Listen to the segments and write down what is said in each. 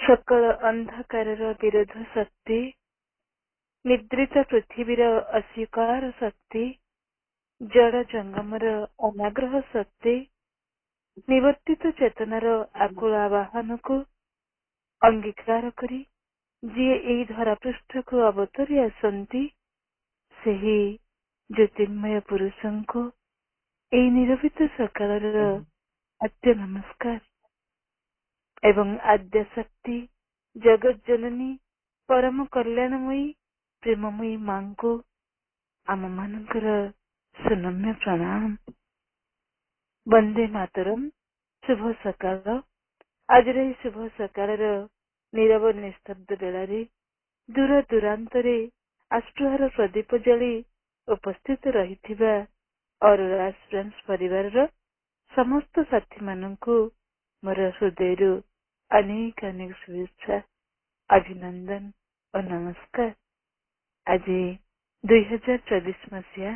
सकल अंधकारर विरोध शक्ति, निद्रित पृथिवीर अस्वीकार शक्ति, जड़ जंगमर अनाग्रह शक्ति, निवर्तित चेतनार आकुल आवाहन को अंगीकार करी जी एई धरापृष्ठ को अवतरी आसंती सेही ज्योतिर्मय पुरुषंको एई निरवित सकालर आद्य नमस्कार एवं आद्य शक्ति जगत जननी परम कल्याणमयी प्रेममयी मां को आम मानकर सुनम्य प्रणाम। वंदे मातरम। शुभ सकाल। आज शुभ सकाल नीरव निस्तब्ध बेलारे दूर दूरांतरे आस्पृहार प्रदीप जली उपस्थित रहिथिबा अरोरा फ्रेंड्स परिवार समस्त साथी माननकु मोर हृदयरु अनेक अनेक शुभेच्छा, अभिनंदन और नमस्कार। आज 2024 मसीहा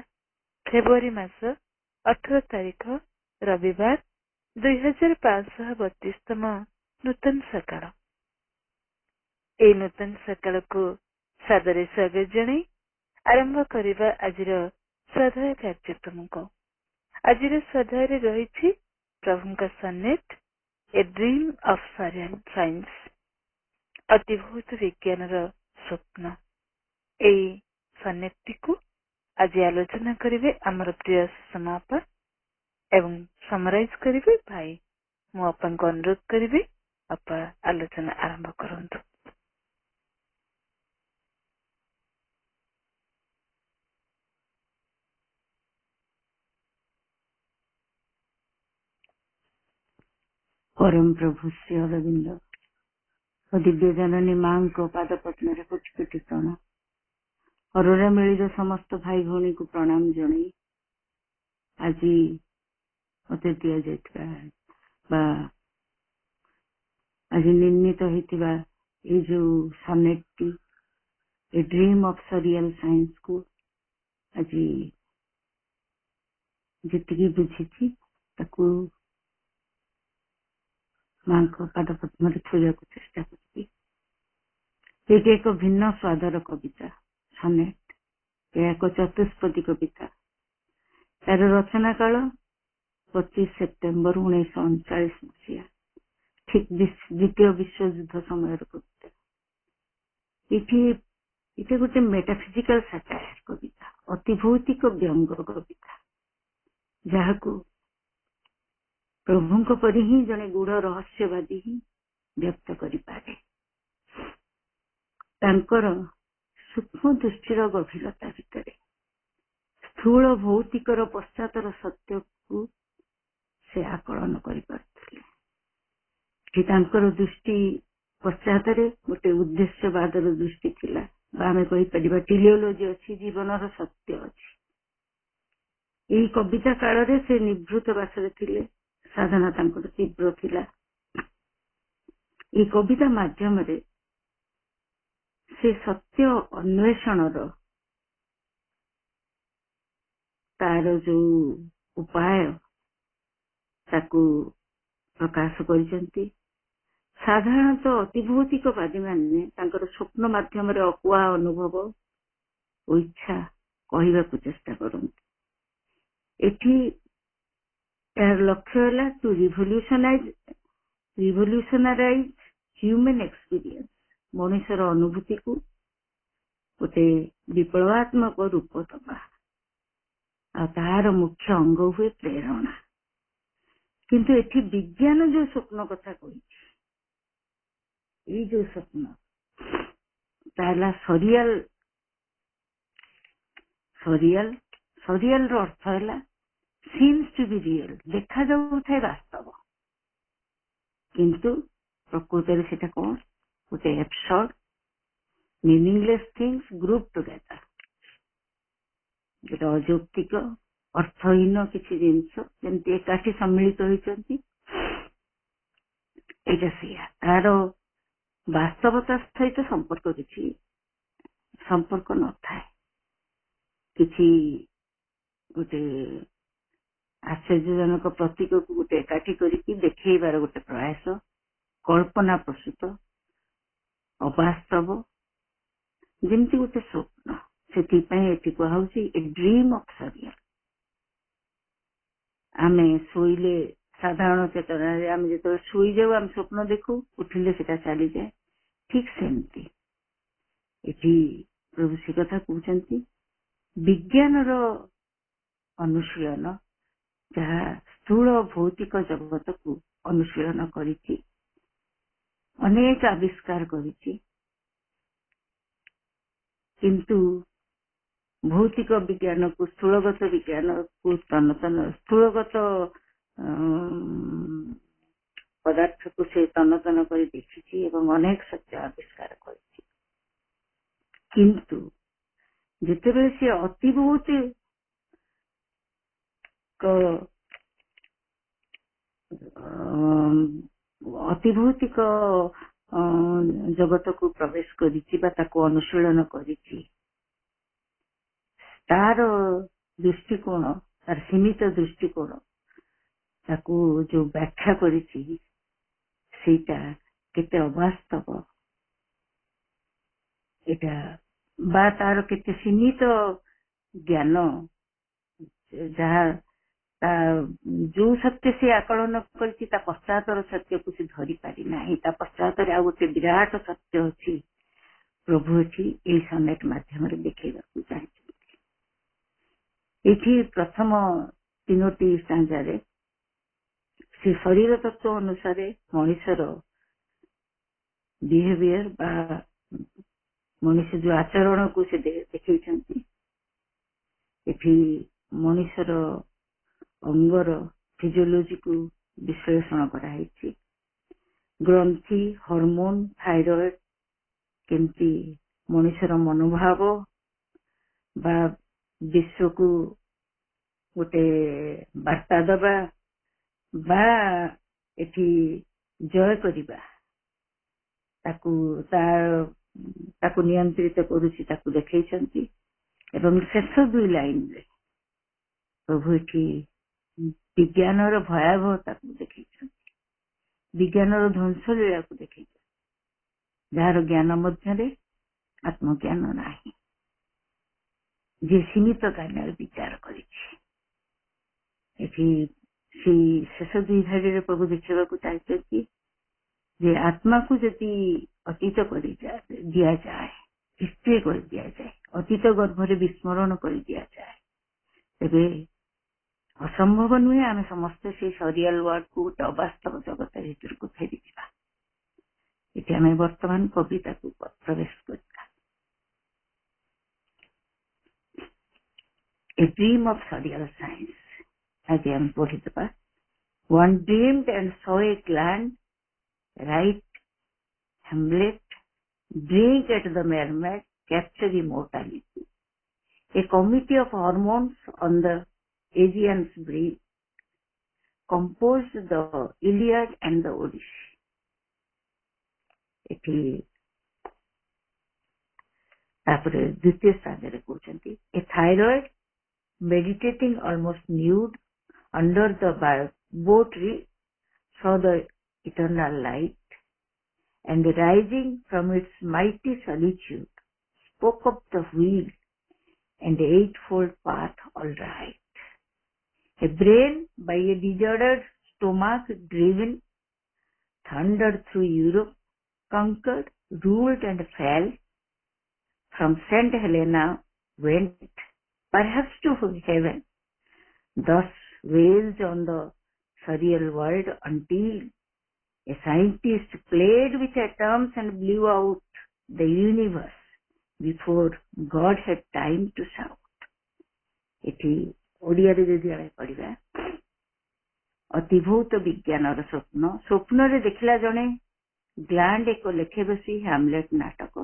फेब्रुआरी मास 18 तारीख रविवार 2532तम नूतन सकाळ। ए नूतन सकाळ को सादरे स्वागत जणाई आरंभ करिबा आजिर स्वाध्याय कार्यक्रम को। आजिर स्वाध्याय रे रहिछि प्रभुंका सन्नेट ए ड्रीम ऑफ साइंस, अतिभूत विज्ञानर स्वप्न। ए सन्नेटटी को आज आलोचना करिवे हमर प्रिय समापा एवं समराइज करिवे भाई। मु अपन को अनुरोध करिवे अपा आलोचना आरंभ करंतु। परम प्रभु श्री अरविंद और दिव्य जननी मां को पाद पद्म रे कोटि कोटि प्रणाम। अरोरा मिलिर समस्त भाई भौणी को प्रणाम जणाई आज मते दिया जाइतबा बा आज निर्णित होइतिबा ए जो सनेटटी ए ड्रीम ऑफ सरियल साइंस को आज जितकी बुझीची ताकू मां को पाद पद्म रे छुइया को चेष्टा करती। एक भिन्न स्वादर कविता सनेट, एक चतुष्पदी कविता। तार रचना काल 25 सेप्टेम्बर 1939 मसीहा, ठीक द्वितीय विश्व युद्ध समय कविता। इटे गोटे मेटाफिजिकल सटायर कविता, अति भौतिक व्यंग कविता, जहाँ को प्रभुंक परि ही जने गूढ़ रहस्यवादी ही व्यक्त करि पारे। तांकर सूक्ष्म दृष्टिर गभीरता भितरे स्थूल भौतिकर पश्चातर सत्य को से आकलन करि पारथिले। कि तांकर दृष्टि पश्चातरे गोटे उद्देश्यवादर दृष्टि थिला, बा आमे कहि परिबा टेलियोलॉजी अछि, जीवनर सत्य अछि। एही कविता काल रे से निवृत्त वासरे थिले, साधना तांकर तीव्र थिला। ए कविता माध्यम रे से सत्य अन्वेषणर तार जो उपाय ताकू प्रकाश करिसंती। साधारणतः अतिभौतिकवादी माने तांकर स्वप्न माध्यम रे अकुआ अनुभव ओ इच्छा कहिबाकू चेष्टा करंती। एठी यार लक्ष्य है टू रिवोल्यूशनराइज ह्यूमन एक्सपीरियंस, मनुष्यर अनुभूति को गोटे विप्लवात्मक रूप दबा। तार मुख्य अंग हुए प्रेरणा। किंतु एठी विज्ञान जो स्वप्न कथा कही, ये जो स्वप्न ताला सरियल रो अर्थ है seems to be real, देखा जाऊ थे वास्तव, किंतु प्रकृति सेटा कौन गोटे absurd meaningless things group together, गोटे अजौक्तिक अर्थहीन किसी जिनस जमती एकाठी सम्मिलित होइचंती। एटा सेया तार वास्तवता सहित संपर्क किछि संपर्क न थाए। किछि गोटे आश्चर्यजनक प्रतीक को गोटे एकाठी करिकी देखैबार गोटे प्रयास, कल्पना प्रसूत ଅବାସ୍ତବ, ଯେମିତି ଗୋଟେ ସ୍ୱପ୍ନ। ସେଥିପାଇଁ ଏଠି କୁହାହଉଛି ଏ ଡ୍ରିମ୍ ଅଫ୍ ସରିୟଲ। ଆମେ ଶୋଇଲେ ସାଧାରଣ ଚେତନାରେ ଆମେ ଯେତେବେଳେ ଶୋଇଯାଉ ଆମେ ସ୍ୱପ୍ନ ଦେଖୁ, ଉଠିଲେ ସେଟା ଚାଲିଯାଏ। ଠିକ ସେମିତି ଏଠି ପ୍ରଭୁ ସେ କଥା କହୁଛନ୍ତି, ବିଜ୍ଞାନର ଅନୁଶୀଳନ ଯାହା ସ୍ଥୂଳ ଭୌତିକ ଜଗତକୁ ଅନୁଶୀଳନ କରିଛି, ଅନେକ ଆବିଷ୍କାର କରିଛି, କିନ୍ତୁ ଭୌତିକ ବିଜ୍ଞାନକୁ, ସ୍ଥୂଳଗତ ବିଜ୍ଞାନକୁ ସ୍ଥୂଳଗତ ପଦାର୍ଥକୁ ସେ ତନ୍ନ କରି ଦେଖିଛି ଏବଂ ଅନେକ ସତ୍ୟ ଆବିଷ୍କାର କରିଛି। କିନ୍ତୁ ଯେତେବେଳେ ସେ ଅତି ଭୌତିକ ଜଗତକୁ ପ୍ରବେଶ କରିଛି ବା ତାକୁ ଅନୁଶୀଳନ କରିଛି, ତାର ଦୃଷ୍ଟିକୋଣ, ତାର ସୀମିତ ଦୃଷ୍ଟିକୋଣ, ତାକୁ ଯୋଉ ବ୍ୟାଖ୍ୟା କରିଛି ସେଇଟା କେତେ ଅବାସ୍ତବ, ଏଟା ବା ତାର କେତେ ସୀମିତ ଜ୍ଞାନ, ଯାହା ଯୋଉ ସତ୍ୟ ସେ ଆକଳନ କରିଛି ତା ପଶ୍ଚାତର ସତ୍ୟକୁ ସେ ଧରି ପାରି ନାହିଁ। ତା ପଶ୍ଚାତରେ ଆଉ ଗୋଟେ ବିରାଟ ସତ୍ୟ ଅଛି, ପ୍ରଭୁ ଏଠି ଏଇ ସନେଟ ମାଧ୍ୟମରେ ଦେଖେଇବାକୁ ଚାହିଁଛନ୍ତି। ଏଠି ପ୍ରଥମ 3ଟି ଷ୍ଟାଞ୍ଜାରେ ସେ ଶରୀର ତତ୍ତ୍ୱ ଅନୁସାରେ ମଣିଷର ବିହେଭିୟର ବା ମଣିଷ ଯୋଉ ଆଚରଣକୁ ସେ ଦେଖେଇଛନ୍ତି। ଏଠି ମଣିଷର ଅଙ୍ଗର ଫିଜିଓଲୋଜିକୁ ବିଶ୍ଳେଷଣ କରାଯାଇଛି। ଗ୍ରନ୍ଥି, ହରମୋନ, ଥାଇରଏଡ କେମିତି ମଣିଷର ମନୋଭାବ ବା ବିଶ୍ୱକୁ ଗୋଟେ ବାର୍ତ୍ତା ଦେବା ବା ଏଠି ଜୟ କରିବା, ତାକୁ ନିୟନ୍ତ୍ରିତ କରୁଛି, ତାକୁ ଦେଖେଇଛନ୍ତି। ଏବଂ ଶେଷ 2 ଲାଇନରେ ପ୍ରଭୁ ଏଠି ବିଜ୍ଞାନର ଭୟାବହତାକୁ ଦେଖେଇଛନ୍ତି, ବିଜ୍ଞାନର ଧ୍ୱଂସ ଲୀଳାକୁ ଦେଖେଇଛନ୍ତି, ଯାହାର ଜ୍ଞାନ ମଧ୍ୟରେ ଆତ୍ମଜ୍ଞାନ ନାହିଁ, ଯେ ସୀମିତ ଜ୍ଞାନରେ ବିଚାର କରିଛି। ଏଠି ସେଇ ଶେଷ 2 ଧାଡ଼ିରେ ପ୍ରଭୁ ଦେଖିବାକୁ ଚାହିଁଛନ୍ତି ଯେ ଆତ୍ମାକୁ ଯଦି ଅତୀତ କରି ଦିଆଯାଏ, ହିଷ୍ଟ୍ରି କରି ଦିଆଯାଏ, ଅତୀତ ଗର୍ଭରେ ବିସ୍ମରଣ କରି ଦିଆଯାଏ, ତେବେ ଅସମ୍ଭବ ନୁହେଁ ଆମେ ସମସ୍ତେ ସେଇ ସରିଆଲ ୱାର୍ଡକୁ, ଗୋଟେ ଅବାସ୍ତବ ଜଗତ ଭିତରକୁ ଫେରିଯିବା। ଏଠି ଆମେ ବର୍ତ୍ତମାନ କବିତାକୁ ପ୍ରବେଶ କରିବା। A dream of surreal science, ଆଜି ଆମେ ପଢିଦେବା। One dreamed and saw a gland, write Hamlet, drink at the mermaid, capture immortality. A committee of hormones on the Aegean's breeze composed the Iliad and the Odyssey. ଏଠି ତାପରେ ଦ୍ୱିତୀୟ ସ୍ଥାନରେ କହୁଛନ୍ତି, a thyroid meditating almost nude under the bow tree saw the eternal light, and rising from its mighty solitude spoke of the wheel and the eightfold path all right. A brain by a disordered stomach driven, thundered through Europe, conquered, ruled and fell, from St. Helena went, perhaps to heaven, thus wails on the surreal world until a scientist played with atoms and blew out the universe before God had time to shout. ଏଠି ଓଡ଼ିଆରେ ଯଦି ଆମେ ପଢିବା, ଅତିଭୌତ ବିଜ୍ଞାନର ସ୍ୱପ୍ନ, ସ୍ୱପ୍ନରେ ଦେଖିଲା ଜଣେ ଗ୍ଲାଣ୍ଡ ଏକ ଲେଖେ ବସି ହ୍ୟାମଲେଟ ନାଟକ,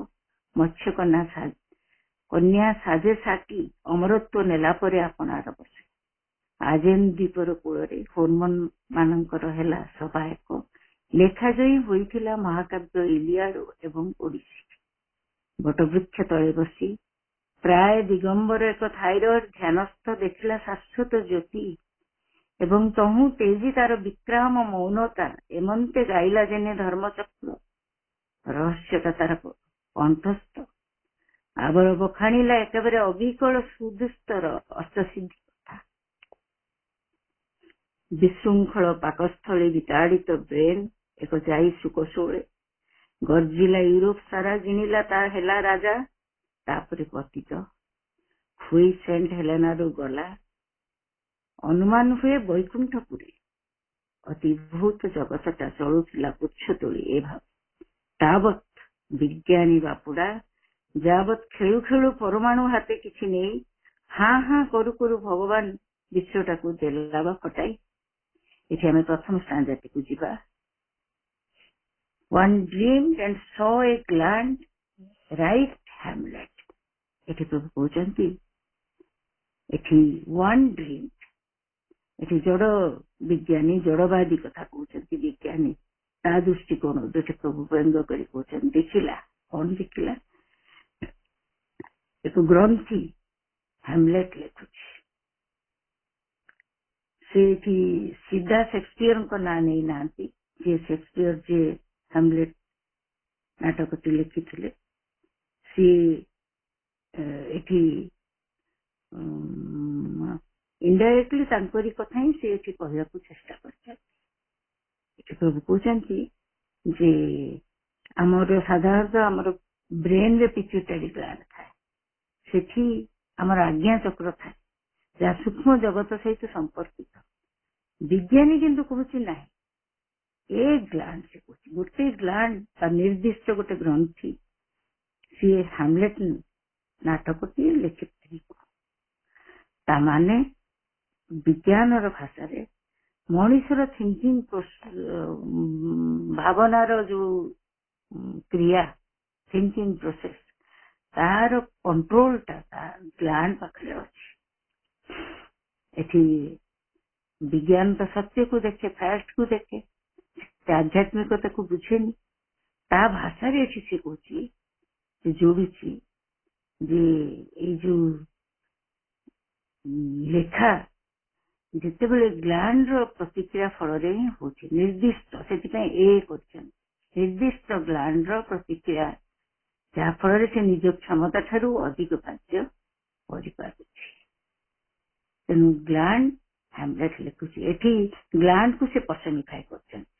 କନ୍ୟା ସାଜେ ସାକି ଅମରତ୍ୱ ନେଲା ପରେ ଆପଣାର ବସେ, ଆଜେନ ଦ୍ୱୀପର କୂଳରେ ହର୍ମୋନ ମାନଙ୍କର ହେଲା ସଭା ଏକ, ଲେଖାଜୟୀ ହୋଇଥିଲା ମହାକାବ୍ୟ ଇଲିଆଡ ଏବଂ ଓଡିସି। ବଟବୃକ୍ଷ ତଳେ ବସି ପ୍ରାୟ ଦିଗମ୍ବର ଏକ ଥାଇରଏଡ ଧ୍ୟାନସ୍ଥ ଦେଖିଲା ଶାଶ୍ୱତ ଜ୍ୟୋତି, ଏବଂ ତହୁଁ ତେଜି ତାର ବିକ୍ରାମ ମୌନତା, ଏମନ୍ତେ ଗାଇଲା ଯେନେ ଧର୍ମଚକ୍ର, ରହସ୍ୟଟା ତାର କଣ୍ଠସ୍ଥ ଆବର ବଖାଣିଲା ଏକେବାରେ ଅବିକଳ ସୁଦୁସ୍ତର ଅଷ୍ଟସିଦ୍ଧି କଥା। ବିଶୃଙ୍ଖଳ ପାକସ୍ଥଳୀ ବିତାଡ଼ିତ ବ୍ରେନ୍ ଏକ ଯାଇ ସୁକୋଶଳେ ଗର୍ଜିଲା ୟୁରୋପ ସାରା ଜିଣିଲା ତା ହେଲା ରାଜା, ତାପରେ ପତିତ ହୁଇ ସେଣ୍ଟ ହେଲେନାରୁ ଗଲା। ଅନୁମାନ ହୁଏ ବୈକୁଣ୍ଠପୁରୀ ଅତି ଭୂତ ଜଗତଟା ଚଳୁଥିଲା ପୁଚ୍ଛ ତୋଳି ଏ ଭାବ। ତାବତ୍ ବିଜ୍ଞାନୀ ବାପୁଡା ଯାବତ୍ ଖେଳୁ ଖେଳୁ ପରମାଣୁ ହାତେ କିଛି ନେଇ ହାଁ ହାଁ କରୁ କରୁ ଭଗବାନ ବିଶ୍ୱଟାକୁ ଦେଲା ବା ଫଟାଇ। ଏଠି ଆମେ ପ୍ରଥମ ଷ୍ଟାଞ୍ଜାଟିକୁ ଯିବା। One dreamed and saw a glad right Hamlet। ଏଠି ପ୍ରଭୁ କହୁଛନ୍ତି, ଏଠି one dreamed, ଏଠି ଜଡ ବିଜ୍ଞାନୀ ଜଡବାଦୀ କଥା କହୁଛନ୍ତି। ବିଜ୍ଞାନୀ ତା ଦୃଷ୍ଟିକୋଣ ଯୋଉଠି ପ୍ରଭୁ ବ୍ୟଙ୍ଗ କରି କହୁଛନ୍ତି ଦେଖିଲା। କଣ ଦେଖିଲା? ଏକ ଗ୍ରନ୍ଥି ହ୍ୟାମଲେଟ୍ ଲେଖୁଛି। ସେ ଏଠି ସିଧା ସେକ୍ସପିୟରଙ୍କ ନାଁ ନେଇ ନାହାନ୍ତି। ଯିଏ ସେକ୍ସପିୟର ଯିଏ ହ୍ୟାମଲେଟ୍ ନାଟକଟି ଲେଖିଥିଲେ, ସିଏ ଏଠି ଇନଡାଇରେକ୍ଟଲି ତାଙ୍କରି କଥା ହିଁ ସେ ଏଠି କହିବାକୁ ଚେଷ୍ଟା କରିଛନ୍ତି। ଏଠି ପ୍ରଭୁ କହୁଛନ୍ତି ଯେ ଆମର ସାଧାରଣତଃ ଆମର ବ୍ରେନରେ ପିଚ୍ୟୁଟାରୀ ଗ୍ଲାଣ୍ଡ ଥାଏ, ସେଠି ଆମର ଆଜ୍ଞା ଚକ୍ର ଥାଏ ଯାହା ସୂକ୍ଷ୍ମ ଜଗତ ସହିତ ସମ୍ପର୍କିତ। ବିଜ୍ଞାନୀ କିନ୍ତୁ କହୁଛି ନାହିଁ, ଏ ଗ୍ଲାଣ୍ଡ ସେ କହୁଛି ଗୋଟେ ଗ୍ଲାଣ୍ଡ ବା ନିର୍ଦ୍ଦିଷ୍ଟ ଗୋଟେ ଗ୍ରନ୍ଥି ସିଏ ହ୍ୟାମଲେଟ୍ ନାଟକଟି ଲେଖିଥିଲେ। ତାମାନେ ବିଜ୍ଞାନର ଭାଷାରେ ମଣିଷର ଥିଙ୍କିଂ ଭାବନାର ଯୋଉ କ୍ରିୟା ଥିଙ୍କିଂ ପ୍ରୋସେସ ତାର କଣ୍ଟ୍ରୋଲଟା ତା ଗ୍ଲାଣ୍ଡ ପାଖରେ ଅଛି। ଏଠି ବିଜ୍ଞାନ ତ ସତ୍ୟକୁ ଦେଖେ, ଫ୍ୟାକ୍ଟକୁ ଦେଖେ, ଆଧ୍ୟାତ୍ମିକତାକୁ ବୁଝେନି। ତା ଭାଷାରେ ଏଠି ସେ କହୁଛି, ସେ ଯୋଡୁଛି ଯେ ଏଇ ଯୋଉ ଲେଖା ଯେତେବେଳେ ଗ୍ଲାଣ୍ଡର ପ୍ରତିକ୍ରିୟା ଫଳରେ ହିଁ ହଉଛି ନିର୍ଦ୍ଦିଷ୍ଟ, ସେଥିପାଇଁ ଏ କରିଛନ୍ତି ନିର୍ଦ୍ଦିଷ୍ଟ ଗ୍ଲାଣ୍ଡର ପ୍ରତିକ୍ରିୟା, ଯାହା ଫଳରେ ସେ ନିଜ କ୍ଷମତା ଠାରୁ ଅଧିକ କାର୍ଯ୍ୟ କରିପାରୁଛି। ତେଣୁ ଗ୍ଲାଣ୍ଡ ହ୍ୟାମଲେଟ୍ ଲେଖୁଛି। ଏଠି ଗ୍ଲାଣ୍ଡକୁ ସେ ପର୍ସନିଫାଏ କରିଛନ୍ତି।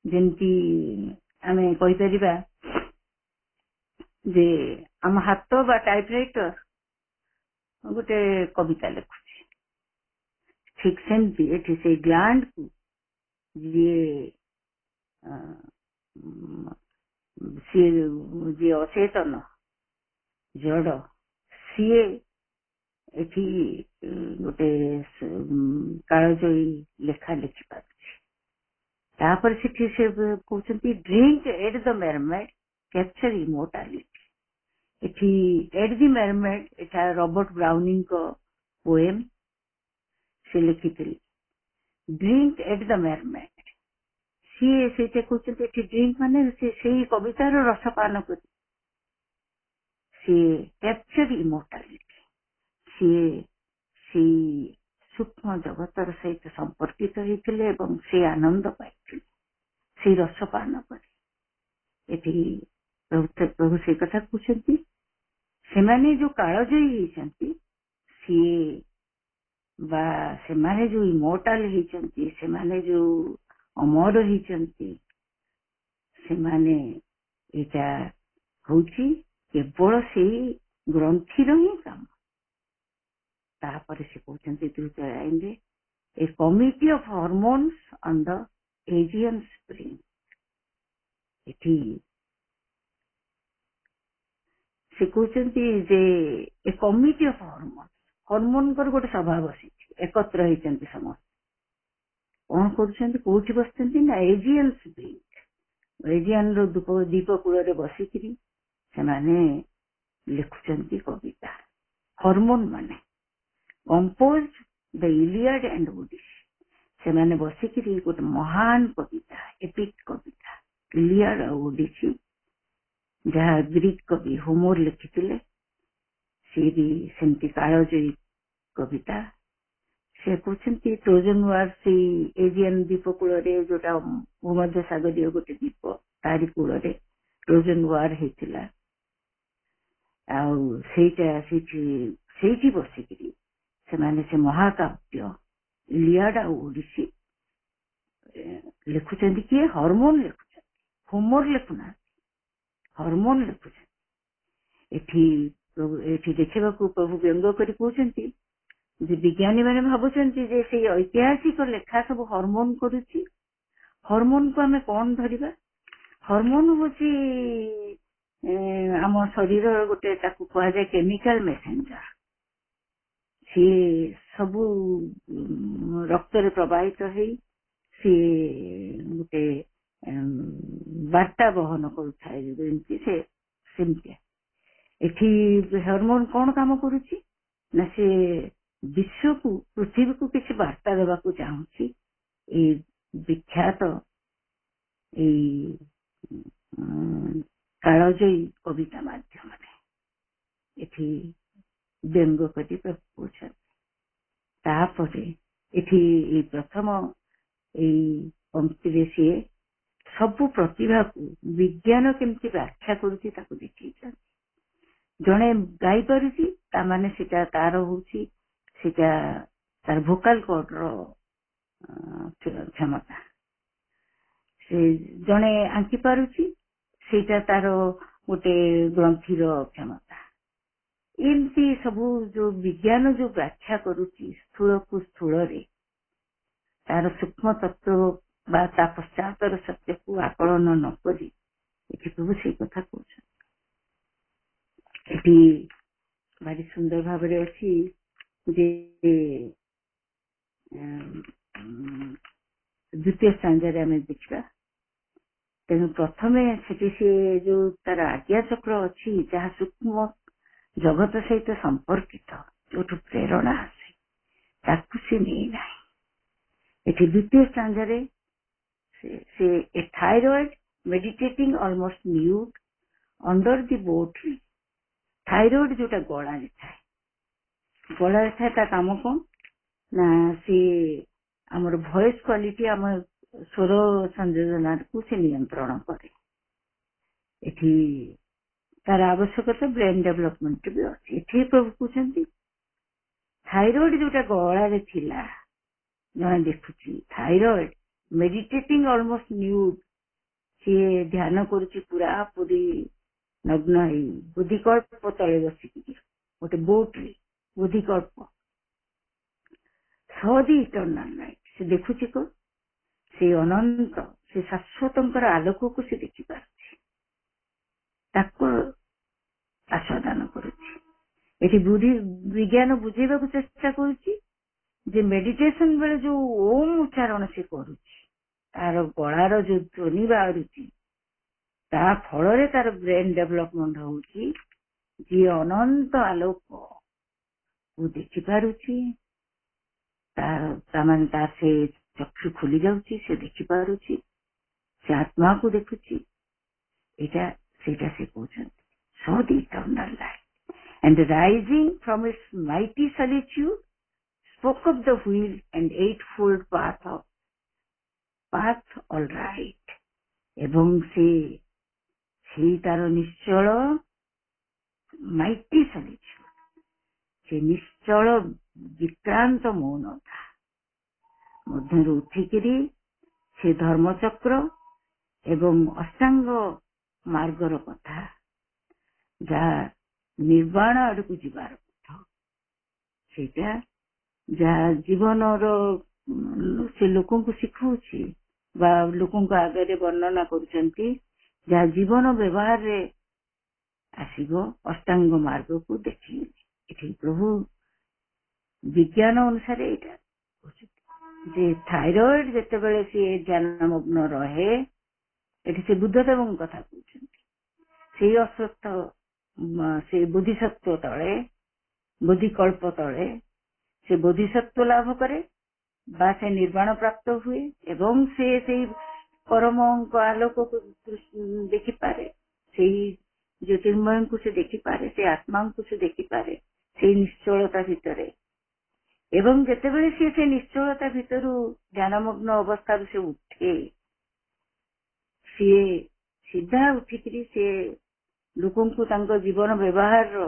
ଯେମିତି ଆମେ କହିପାରିବା ଯେ ଆମ ହାତ ବା ଟାଇପରାଇଟର ଗୋଟେ କବିତା ଲେଖୁଛି, ଠିକ ସେମିତି ଏଠି ସେଇ ଗ୍ଲାଣ୍ଡକୁ ଯିଏ ଅଚେତନ ଜଡ, ସିଏ ଏଠି ଗୋଟେ କାଳଜୟୀ ଲେଖା ଲେଖିପାରୁଛି। ତାପରେ ସେଠି ସେ କହୁଛନ୍ତି ଡ୍ରିଙ୍କ ଏଟ୍ ଦ ମେରମେଡ୍ କ୍ୟାପଚର ଇମୋର୍ଟାଲିଟି। ଏଠି ଏଟ୍ ଦି ମେରମେଡ୍ ଏଟା ରବର୍ଟ ବ୍ରାଉନିଙ୍କ ପୋଏମ୍ ସେ ଲେଖିଥିଲେ। ଡ୍ରିଙ୍କ ଏଟ୍ ଦ ମେରମେଡ୍, ସିଏ ସେଇଟା କହୁଛନ୍ତି ଏଠି ଡ୍ରିଙ୍କ ମାନେ ସେ ସେଇ କବିତାର ରସପାନ କରି ସିଏ କ୍ୟାପଚର ଇମୋର୍ଟାଲିଟି, ସିଏ ସେଇ ସୂକ୍ଷ୍ମ ଜଗତର ସହିତ ସମ୍ପର୍କିତ ହେଇଥିଲେ ଏବଂ ସେ ଆନନ୍ଦ ପାଇଥିଲେ ସେଇ ରସପାନ କରି। ଏଠି ପ୍ରଭୁ ସେଇ କଥା କହୁଛନ୍ତି, ସେମାନେ ଯୋଉ କାଳଜୟୀ ହେଇଛନ୍ତି ସିଏ ବା ସେମାନେ ଯୋଉ ଇମୋର୍ଟାଲ ହେଇଛନ୍ତି, ସେମାନେ ଯୋଉ ଅମର ହେଇଛନ୍ତି, ସେମାନେ ଏଇଟା ହଉଛି କେବଳ ସେଇ ଗ୍ରନ୍ଥିର ହିଁ କାମ। ତାପରେ ସେ କହୁଛନ୍ତି ତୃତୀୟ ଲାଇନରେ a committee of hormones on the Aegean spring. ଏଠି ସେ କହୁଛନ୍ତି ଯେ ଏ କମିଟି ଅଫ ହରମୋନ୍ସ, ହରମୋନଙ୍କର ଗୋଟେ ସଭା ବସିଛି, ଏକତ୍ର ହେଇଛନ୍ତି ସମସ୍ତେ। କଣ କରୁଛନ୍ତି, କୋଉଠି ବସିଛନ୍ତି ନା ଏଜିଆନ୍ ସ୍ପ୍ରିଙ୍ଗ, ଏଜିଆନର ଦ୍ୱୀପ କୂଳରେ ବସିକିରି ସେମାନେ ଲେଖୁଛନ୍ତି କବିତା। ହରମୋନ ମାନେ କମ୍ପୋଜ ଦ ଇଲିଆଡ ଆଣ୍ଡ ଓଡିସି, ସେମାନେ ବସିକିରି ଗୋଟେ ମହାନ କବିତା, ଏପିକ୍ କବିତା ଇଲିଆଡ ଆଉ ଓଡିସି, ଯାହା ଗ୍ରୀକ କବି ହୋମର ଲେଖିଥିଲେ, ସିଏ ବି ସେମିତି କାଳଜୟୀ କବିତା। ସେ କହୁଛନ୍ତି ଟ୍ରୋଜନ ୱାର ସେଇ ଏଜିଆନ ଦ୍ୱୀପ କୂଳରେ, ଯୋଉଟା ଭୂମଧ୍ୟ ସାଗରୀୟ ଗୋଟେ ଦ୍ୱୀପ, ତାରି କୂଳରେ ट्रोजन वार ହେଇଥିଲା ଆଉ ସେଇଠି ବସିକିରି ସେମାନେ ସେ ମହାକାବ୍ୟ ଇଲିଆଡ ଆଉ ଓଡିସି ଲେଖୁଛନ୍ତି। କିଏ? ହରମୋନ ଲେଖୁଛନ୍ତି, ହୋମର ଲେଖୁନାହାନ୍ତି, ହରମୋନ ଲେଖୁଛନ୍ତି। ଏଠି ଦେଖିବାକୁ ପ୍ରଭୁ ବ୍ୟଙ୍ଗ କରି କହୁଛନ୍ତି ଯେ ବିଜ୍ଞାନୀ ମାନେ ଭାବୁଛନ୍ତି ଯେ ସେଇ ଐତିହାସିକ ଲେଖା ସବୁ ହରମୋନ କରୁଛି। ହରମୋନକୁ ଆମେ କଣ ଧରିବା? ହରମୋନ ହଉଛି ଆମ ଶରୀରର ଗୋଟେ, ତାକୁ କୁହାଯାଏ କେମିକାଲ ମେସେଞ୍ଜର। ସିଏ ସବୁ ରକ୍ତରେ ପ୍ରବାହିତ ହେଇ ସିଏ ଗୋଟେ ବାର୍ତ୍ତା ବହନ କରୁଥାଏ। ଯେମିତି ସେମିତିଆ ଏଠି ହରମୋନ କଣ କାମ କରୁଛି ନା ସେ ବିଶ୍ୱକୁ, ପୃଥିବୀକୁ କିଛି ବାର୍ତ୍ତା ଦେବାକୁ ଚାହୁଁଛି ଏଇ ବିଖ୍ୟାତ ଏଇ କାଳଜୟୀ କବିତା ମାଧ୍ୟମରେ। ଏଠି ବ୍ୟଙ୍ଗ କରି କହୁଛନ୍ତି। ତାପରେ ଏଠି ଏଇ ପ୍ରଥମ ଏଇ ପଂକ୍ତିରେ ସିଏ ସବୁ ପ୍ରତିଭାକୁ ବିଜ୍ଞାନ କେମିତି ବ୍ୟାଖ୍ୟା କରୁଛି ତାକୁ ଦେଖେଇଛନ୍ତି। ଜଣେ ଗାଇପାରୁଛି ତାମାନେ ସେଟା ତାର ହଉଛି, ସେଟା ତାର ଭୋକାଲ କର୍ଡର କ୍ଷମତା। ସେ ଜଣେ ଆଙ୍କି ପାରୁଛି, ସେଇଟା ତାର ଗୋଟେ ଗ୍ରନ୍ଥିର କ୍ଷମତା। ଏମିତି ସବୁ ଯୋଉ ବିଜ୍ଞାନ ଯୋଉ ବ୍ୟାଖ୍ୟା କରୁଛି ସ୍ଥୂଳକୁ ସ୍ଥୂଳରେ, ତାର ସୂକ୍ଷ୍ମ ତତ୍ତ୍ୱ ବା ତା ପଶ୍ଚାତର ସତ୍ୟକୁ ଆକଳନ ନ କରି ଏଠି ପ୍ରଭୁ ସେଇ କଥା କହୁଛନ୍ତି। ଏଠି ଭାରି ସୁନ୍ଦର ଭାବରେ ଅଛି ଯେ ଦ୍ୱିତୀୟ ସ୍ଥାନରେ ଆମେ ଦେଖିବା। ତେଣୁ ପ୍ରଥମେ ସେଠି ସେ ଯୋଉ ତାର ଆଜ୍ଞା ଚକ୍ର ଅଛି, ଯାହା ସୂକ୍ଷ୍ମ ଜଗତ ସହିତ ସମ୍ପର୍କିତ, ଯୋଉଠୁ ପ୍ରେରଣା ଆସେ, ତାକୁ ସେ ନେଇନାହିଁ। ଏଠି ଦ୍ୱିତୀୟ ସ୍ଥାନରେ ସେ ଏ ଥାଇରଏଡ ମେଡିଟେଟିଂ ଅଲମୋଷ୍ଟ ନ୍ୟୁଡ୍ ଅଣ୍ଡର ଦି ବୋଟ୍। ଥାଇରଏଡ ଯୋଉଟା ଗଳାରେ ଥାଏ, ତା କାମ କଣ ନା ସିଏ ଆମର ଭଏସ କ୍ୱାଲିଟି, ଆମ ସ୍ୱର ସଂଯୋଜନାକୁ ସେ ନିୟନ୍ତ୍ରଣ କରେ। ଏଠି ତାର ଆବଶ୍ୟକତା ବ୍ରେନ ଡେଭଲପମେଣ୍ଟ ବି ଅଛି। ଏଠି ପ୍ରଭୁ କହୁଛନ୍ତି ଥାଇରଏଡ ଯୋଉଟା ଗଳାରେ ଥିଲା, ଜଣେ ଦେଖୁଛି ଥାଇରଏଡ ମେଡିଟେଟିଂ ଅଲମୋଷ୍ଟ ନ୍ୟୁଡ୍, ସିଏ ଧ୍ୟାନ କରୁଛି ପୁରାପୁରି ନଗ୍ନ ହେଇ ବୁଦ୍ଧିକଳ୍ପ ତଳେ ବସିକି ଗୋଟେ ବୋଟରେ, ବୁଦ୍ଧିକଳ୍ପ ସଦି ଇଟର୍ନାଲ ଲାଇଟ୍। ସେ ଦେଖୁଛି କଣ? ସେ ଅନନ୍ତ, ସେ ଶାଶ୍ୱତଙ୍କର ଆଲୋକକୁ ସେ ଦେଖିପାରୁଛି, ତାକୁ ଆସ୍ୱାଦନ କରୁଛି। ଏଠି ବିଜ୍ଞାନ ବୁଝେଇବାକୁ ଚେଷ୍ଟା କରୁଛି ଯେ ମେଡିଟେସନ ବେଳେ ଯୋଉ ଓମ୍ ଉଚ୍ଚାରଣ ସେ କରୁଛି, ତାର ଗଳାର ଯୋଉ ଧ୍ୱନି ବାହାରୁଛି, ତା ଫଳରେ ତାର ବ୍ରେନ ଡେଭଲପମେଣ୍ଟ ହଉଛି। ଯିଏ ଅନନ୍ତ ଆଲୋକକୁ ଦେଖିପାରୁଛି, ତାମାନେ ତାର ସେ ଚକ୍ଷୁ ଖୋଲି ଯାଉଛି, ସେ ଦେଖିପାରୁଛି, ସେ ଆତ୍ମାକୁ ଦେଖୁଛି। ସେଇଟା ସେ କହୁଛନ୍ତି so the eternal light and rising from its mighty solitude spoke of the wheel and eightfold path all right। ଏବଂ ସେ ତାର ନିଶ୍ଚଳ ମାଇଟି ସଲିଚ୍ୟୁଡ, ସେ ନିଶ୍ଚଳ ବିକ୍ରାନ୍ତ ମୌନତା ମଧ୍ୟରୁ ଉଠିକିରି ସେ ଧର୍ମଚକ୍ର ଏବଂ ଅଷ୍ଟାଙ୍ଗ ମାର୍ଗର କଥା, ଯାହା ନିର୍ବାଣ ଆଡକୁ ଯିବାର ପଥ, ସେଇଟା ଯାହା ଜୀବନର ସେ ଲୋକଙ୍କୁ ଶିଖଉଛି ବା ଲୋକଙ୍କ ଆଗରେ ବର୍ଣ୍ଣନା କରୁଛନ୍ତି, ଯାହା ଜୀବନ ବ୍ୟବହାରରେ ଆସିବ ଅଷ୍ଟାଙ୍ଗ ମାର୍ଗକୁ ଦେଖି। ଏଠି ପ୍ରଭୁ ବିଜ୍ଞାନ ଅନୁସାରେ ଏଇଟା ଯେ ଥାଇରଏଡ ଯେତେବେଳେ ସିଏ ଧ୍ୟାନମଗ୍ନ ରହେ, ଏଠି ସେ ବୁଦ୍ଧଦେବଙ୍କ କଥା କହୁଛନ୍ତି, ସେଇ ଅଶ୍ୱତ୍ଥ ସେ ବୋଧିସତ୍ୱ ତଳେ, ବୋଧିକଳ୍ପ ତଳେ ସେ ବୋଧିସତ୍ୱ ଲାଭ କରେ ବା ସେ ନିର୍ବାଣ ପ୍ରାପ୍ତ ହୁଏ ଏବଂ ସେ ସେଇ ପରମଙ୍କ ଆଲୋକକୁ ଦେଖିପାରେ, ସେଇ ଜ୍ୟୋତିର୍ମୟଙ୍କୁ ସେ ଦେଖିପାରେ, ସେ ଆତ୍ମାଙ୍କୁ ସେ ଦେଖିପାରେ ସେଇ ନିଶ୍ଚଳତା ଭିତରେ। ଏବଂ ଯେତେବେଳେ ସିଏ ସେ ନିଶ୍ଚଳତା ଭିତରୁ ଧ୍ୟାନମଗ୍ନ ଅବସ୍ଥାରୁ ସେ ଉଠେ, ସିଏ ସିଧା ଉଠିକିରି ସେ ଲୋକଙ୍କୁ ତାଙ୍କ ଜୀବନ ବ୍ୟବହାରର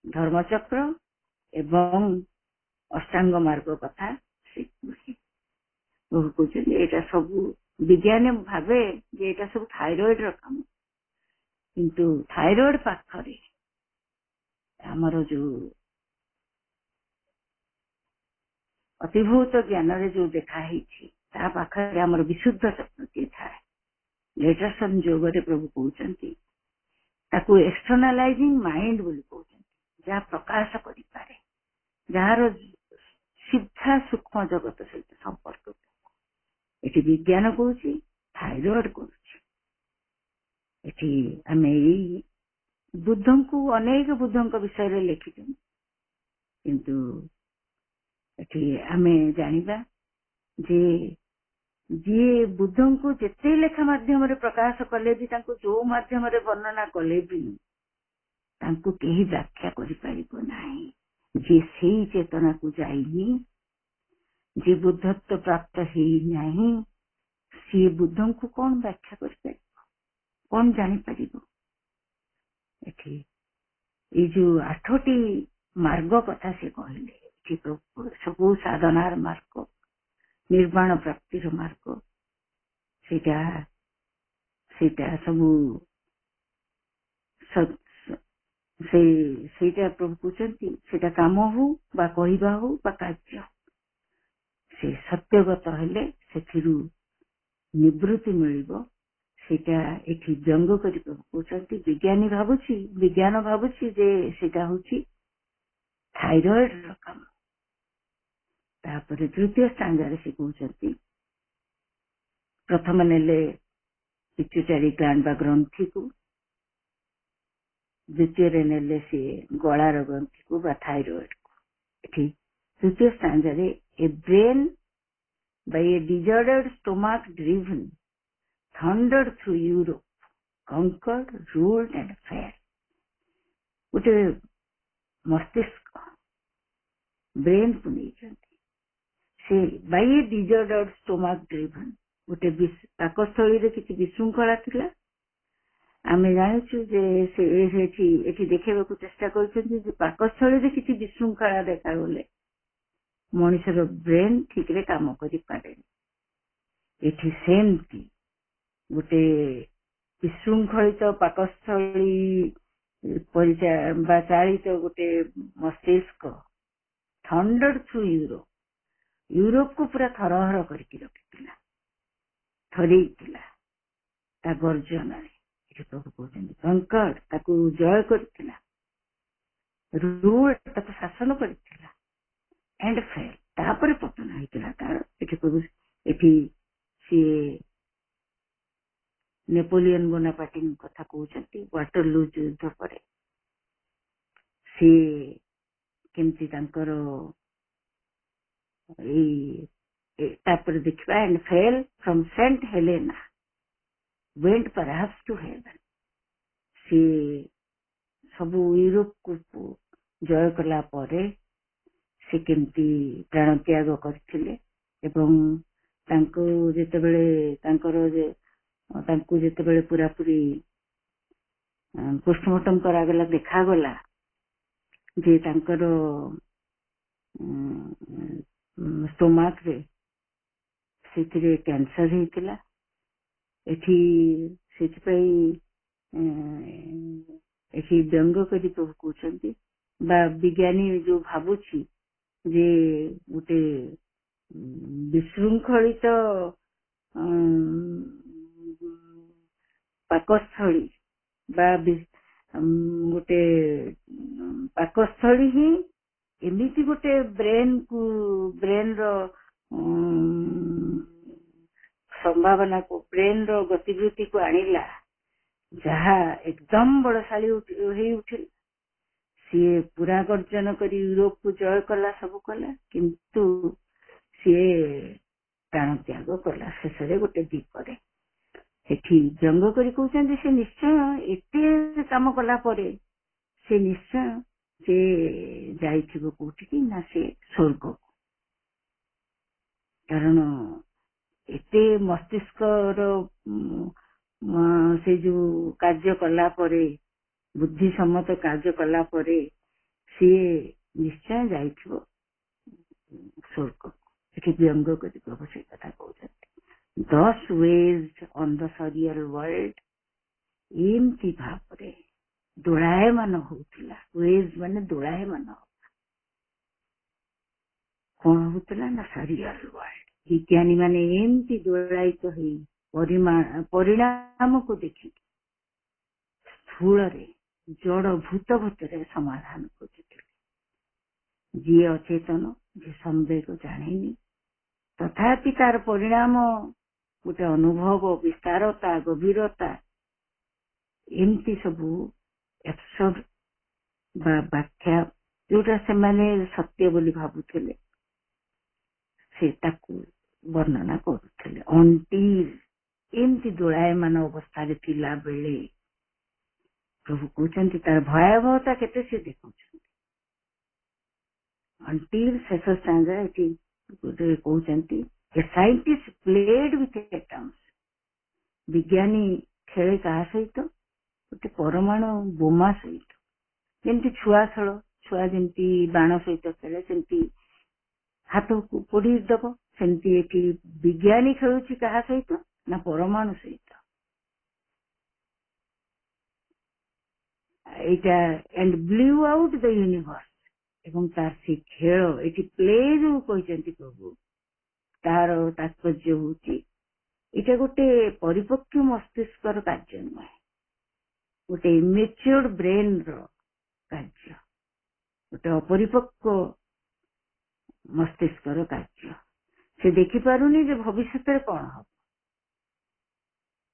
ଧର୍ମଚକ୍ର ଏବଂ ଅଷ୍ଟାଙ୍ଗ ମାର୍ଗ କଥା ଶିଖୁଛି। ପ୍ରଭୁ କହୁଛନ୍ତି ଏଇଟା ସବୁ ବିଜ୍ଞାନ ଭାବେ ଯେ ଏଇଟା ସବୁ ଥାଇରଏଡ ର କାମ, କିନ୍ତୁ ଥାଇରଏଡ ପାଖରେ ଆମର ଯୋଉ ଅତିଭୌତ ଜ୍ଞାନରେ ଯୋଉ ଦେଖା ହେଇଛି ତା ପାଖରେ ଆମର ବିଶୁଦ୍ଧ ଶକ୍ତି ଥାଏ। ଲେଟରସନ ଯୋଗରେ ପ୍ରଭୁ କହୁଛନ୍ତି ତାକୁ ଏକ୍ସଟର୍ନାଲାଇଜିଂ ମାଇଣ୍ଡ ବୋଲି କହୁଛନ୍ତି, ଯାହା ପ୍ରକାଶ କରିପାରେ, ଯାହାର ସିଧା ସୂକ୍ଷ୍ମ ଜଗତ ସହିତ ସମ୍ପର୍କ। ଏଠି ବିଜ୍ଞାନ କହୁଛି, ଥାଇରଏଡ କହୁଛି। ଏଠି ଆମେ ଏଇ ବୁଦ୍ଧଙ୍କୁ ଅନେକ ବୁଦ୍ଧଙ୍କ ବିଷୟରେ ଲେଖିଛୁ, କିନ୍ତୁ ଏଠି ଆମେ ଜାଣିବା ଯେ ଯିଏ ବୁଦ୍ଧଙ୍କୁ ଯେତେ ଲେଖା ମାଧ୍ୟମରେ ପ୍ରକାଶ କଲେ ବି, ତାଙ୍କୁ ଯୋଉ ମାଧ୍ୟମରେ ବର୍ଣ୍ଣନା କଲେ ବି ତାଙ୍କୁ କେହି ବ୍ୟାଖ୍ୟା କରିପାରିବ ନାହିଁ। ଯିଏ ସେଇ ଚେତନାକୁ ଯାଇନି, ଯିଏ ବୁଦ୍ଧତ୍ୱ ପ୍ରାପ୍ତ ହେଇନାହିଁ, ସିଏ ବୁଦ୍ଧଙ୍କୁ କଣ ବ୍ୟାଖ୍ୟା କରିପାରିବ, କଣ ଜାଣିପାରିବ? ଏଠି ଏଇ ଯୋଉ 8ଟି ମାର୍ଗ କଥା ସେ କହିଲେ, ସବୁ ସାଧନାର ମାର୍ଗ, ନିର୍ବାଣ ପ୍ରାପ୍ତିର ମାର୍ଗ, ସେଇଟା ସବୁ ସେଇଟା ପ୍ରଭୁ କହୁଛନ୍ତି, ସେଇଟା କାମ ହଉ ବା କହିବା ହଉ ବା କାର୍ଯ୍ୟ, ସେ ସତ୍ୟଗତ ହେଲେ ସେଥିରୁ ନିବୃତ୍ତି ମିଳିବ। ସେଇଟା ଏଠି ବ୍ୟଙ୍ଗ କରି ପ୍ରଭୁ କହୁଛନ୍ତି। ବିଜ୍ଞାନ ଭାବୁଛି ଯେ ସେଇଟା ହଉଛି ଥାଇରଏଡ ର କାମ। ତାପରେ ତୃତୀୟ ସ୍ଥାନରେ ସେ କହୁଛନ୍ତି, ପ୍ରଥମ ନେଲେ ପିଚୁଟାରୀ ଗ୍ଲାଣ୍ଡ ବା ଗ୍ରନ୍ଥିକୁ, ଦ୍ୱିତୀୟରେ ନେଲେ ସିଏ ଗଳାର ଗ୍ରନ୍ଥିକୁ ବା ଥାଇରଏଡକୁ। ଏଠି ତୃତୀୟ ସ୍ଥାନରେ ଏ brain by a disordered stomach driven, thundered through Europe, conquered, ruled and fell. ଗୋଟେ ମସ୍ତିଷ୍କ ବ୍ରେନ୍ କୁ ନେଇଛନ୍ତି ସେ by a disordered stomach driven, ଗୋଟେ ପାକସ୍ଥଳୀରେ କିଛି ବିଶୃଙ୍ଖଳା ଥିଲା। ଆମେ ଜାଣିଛୁ ଯେ ସେ ଏଠି ଦେଖେଇବାକୁ ଚେଷ୍ଟା କରିଛନ୍ତି ଯେ ପାକସ୍ଥଳୀରେ କିଛି ବିଶୃଙ୍ଖଳା ଦେଖାଗଲେ ମଣିଷର ବ୍ରେନ୍ ଠିକରେ କାମ କରିପାରେନି। ଏଠି ସେମିତି ଗୋଟେ ବିଶୃଙ୍ଖଳିତ ପାକସ୍ଥଳୀ ବା ଚାଳିତ ଗୋଟେ ମସ୍ତିଷ୍କ ଥଣ୍ଡର୍ଡ ଥ୍ରୁ ୟୁରୋପକୁ ପୁରା ଥରହର କରିକି ରଖିଥିଲା, ଥରେଇଥିଲା ତା ଗର୍ଜନରେ। ଏଠି ପ୍ରଭୁ କହୁଛନ୍ତି କଙ୍କର୍ଡ, ତାକୁ ଜୟ କରିଥିଲା, ରୁଲ୍ଡ, ତାକୁ ଶାସନ କରିଥିଲା, ଏଣ୍ଡ ଫେଲ୍, ତାପରେ ପତନ ହେଇଥିଲା ତାର। ଏଠି ସିଏ ନେପୋଲିୟନ ବୋନାପାର୍ଟଙ୍କ କଥା କହୁଛନ୍ତି। ୱାଟରଲୁ ଯୁଦ୍ଧ ପରେ ସିଏ କେମିତି ତାଙ୍କର ତାପରେ ଦେଖିବା, and fell from Saint Helena went perhaps to heaven। ସିଏ ସବୁ ୟୁରୋପକୁ ଜୟ କଲା ପରେ ସେ କେମିତି ପ୍ରାଣ ତ୍ୟାଗ କରିଥିଲେ ଏବଂ ତାଙ୍କୁ ଯେତେବେଳେ ପୁରାପୁରି ପୋଷ୍ଟମର୍ଟମ କରାଗଲା, ଦେଖାଗଲା ଯେ ତାଙ୍କର ଷ୍ଟୋମାକରେ ସେଥିରେ କ୍ୟାନ୍ସର ହେଇଥିଲା। ଏଠି ସେଥିପାଇଁ ଏଠି ବ୍ୟଙ୍ଗ କରି ପ୍ରଭୁ କହୁଛନ୍ତି, ବା ବିଜ୍ଞାନୀ ଯୋଉ ଭାବୁଛି ଯେ ଗୋଟେ ବିଶୃଙ୍ଖଳିତ ପାକସ୍ଥଳୀ ବା ଗୋଟେ ପାକସ୍ଥଳୀ ହିଁ ଏମିତି ଗୋଟେ ବ୍ରେନର ସମ୍ଭାବନାକୁ, ବ୍ରେନର ଗତିବୃତ୍ତିକୁ ଆଣିଲା, ଯାହା ଏକଦମ ବଳଶାଳୀ ହେଇ ଉଠିଲା। ସିଏ ପୁରା ଗର୍ଜନ କରି ୟୁରୋପକୁ ଜୟ କଲା, ସବୁ କଲା, କିନ୍ତୁ ସିଏ ପ୍ରାଣ ତ୍ୟାଗ କଲା ଶେଷରେ ଗୋଟେ ଦ୍ୱୀପରେ। ସେଠି ବ୍ୟଙ୍ଗ କରି କହୁଛନ୍ତି ସେ ନିଶ୍ଚୟ ଏତେ କାମ କଲା ପରେ ସେ ନିଶ୍ଚୟ ସେ ଯାଇଥିବ କୋଉଠିକି ନା ସେ ସ୍ୱର୍ଗକୁ। କାରଣ ଏତେ ମସ୍ତିଷ୍କର ସେ ଯୋଉ କାର୍ଯ୍ୟ କଲା ପରେ, ବୁଦ୍ଧି ସମ୍ମତ କାର୍ଯ୍ୟ କଲା ପରେ ସିଏ ନିଶ୍ଚୟ ଯାଇଥିବ ସ୍ୱର୍ଗ। ଏଠି ବ୍ୟଙ୍ଗ କରି ପ୍ରଭୁ ସେ କଥା କହୁଛନ୍ତି। 10 ways on the surreal world, ଏମିତି ଭାବରେ ଦୋଳାୟମାନ ହଉଥିଲା। ୱେଜ ମାନେ ଦୋଳାୟମାନ। କଣ ହଉଥିଲା ନା ସରିୟଲ ୱାର୍ଲ୍ଡ। ବିଜ୍ଞାନୀ ମାନେ ଏମିତି ଦୋଳାୟିତ ହେଇ ପରିଣାମକୁ ଦେଖିକି ସ୍ଥୂଳରେ ଜଡ ଭୂତ ଭିତରେ ସମାଧାନ ଖୋଜୁଥିଲେ। ଯିଏ ଅଚେତନ, ଯିଏ ସମ୍ବେଗ ଜାଣିନି, ତଥାପି ତାର ପରିଣାମ ଗୋଟେ ଅନୁଭବ, ବିସ୍ତାରତା, ଗଭୀରତା, ଏମିତି ସବୁ ବା ବ୍ୟାଖ୍ୟା ଯୋଉଟା ସେମାନେ ସତ୍ୟ ବୋଲି ଭାବୁଥିଲେ ସେ ତାକୁ ବର୍ଣ୍ଣନା କରୁଥିଲେ। ଅନ୍ଟିଲ୍ ଏମିତି ଦୋଳାୟମାନ ଅବସ୍ଥାରେ ଥିଲା ବେଳେ ପ୍ରଭୁ କହୁଛନ୍ତି ତାର ଭୟାବହତା କେତେ ସେ ଦେଖୁଛନ୍ତି। ଅନ୍ଟିଲ୍ ଶେଷ ସ୍ଥାନରେ ଏଠି ଗୋଟେ କହୁଛନ୍ତି ଏ ସାଇଣ୍ଟିଷ୍ଟ ପ୍ଲେଡ୍ ୱିଥ୍ ଏଟମ୍ସ। ବିଜ୍ଞାନୀ ଖେଳେ କାହା ସହିତ? ଗୋଟେ ପରମାଣୁ ବୋମା ସହିତ। ଯେମିତି ଛୁଆ ଯେମିତି ବାଣ ସହିତ ଖେଳେ, ସେମିତି ହାତକୁ ପୋଡି ଦବ, ସେମିତି ଏଠି ବିଜ୍ଞାନୀ ଖେଳୁଛି କାହା ସହିତ? ନା ପରମାଣୁ ସହିତ। ଏଇଟା and blew out the universe. ଏବଂ ତାର ସେ ଖେଳ, ଏଠି ପ୍ଲେ ଯୋଉ କହିଛନ୍ତି ପ୍ରଭୁ, ତାର ତାତ୍ପର୍ଯ୍ୟ ହଉଛି ଏଇଟା ଗୋଟେ ପରିପକ୍ୱ ମସ୍ତିଷ୍କର କାର୍ଯ୍ୟ ନୁହେଁ, ଗୋଟେ ଇମେଚ୍ୟୁର୍ଡ ବ୍ରେନ ର କାର୍ଯ୍ୟ, ଗୋଟେ ଅପରିପକ୍ୱ ମସ୍ତିଷ୍କର କାର୍ଯ୍ୟ। ସେ ଦେଖିପାରୁନି ଯେ ଭବିଷ୍ୟତରେ କଣ ହବ।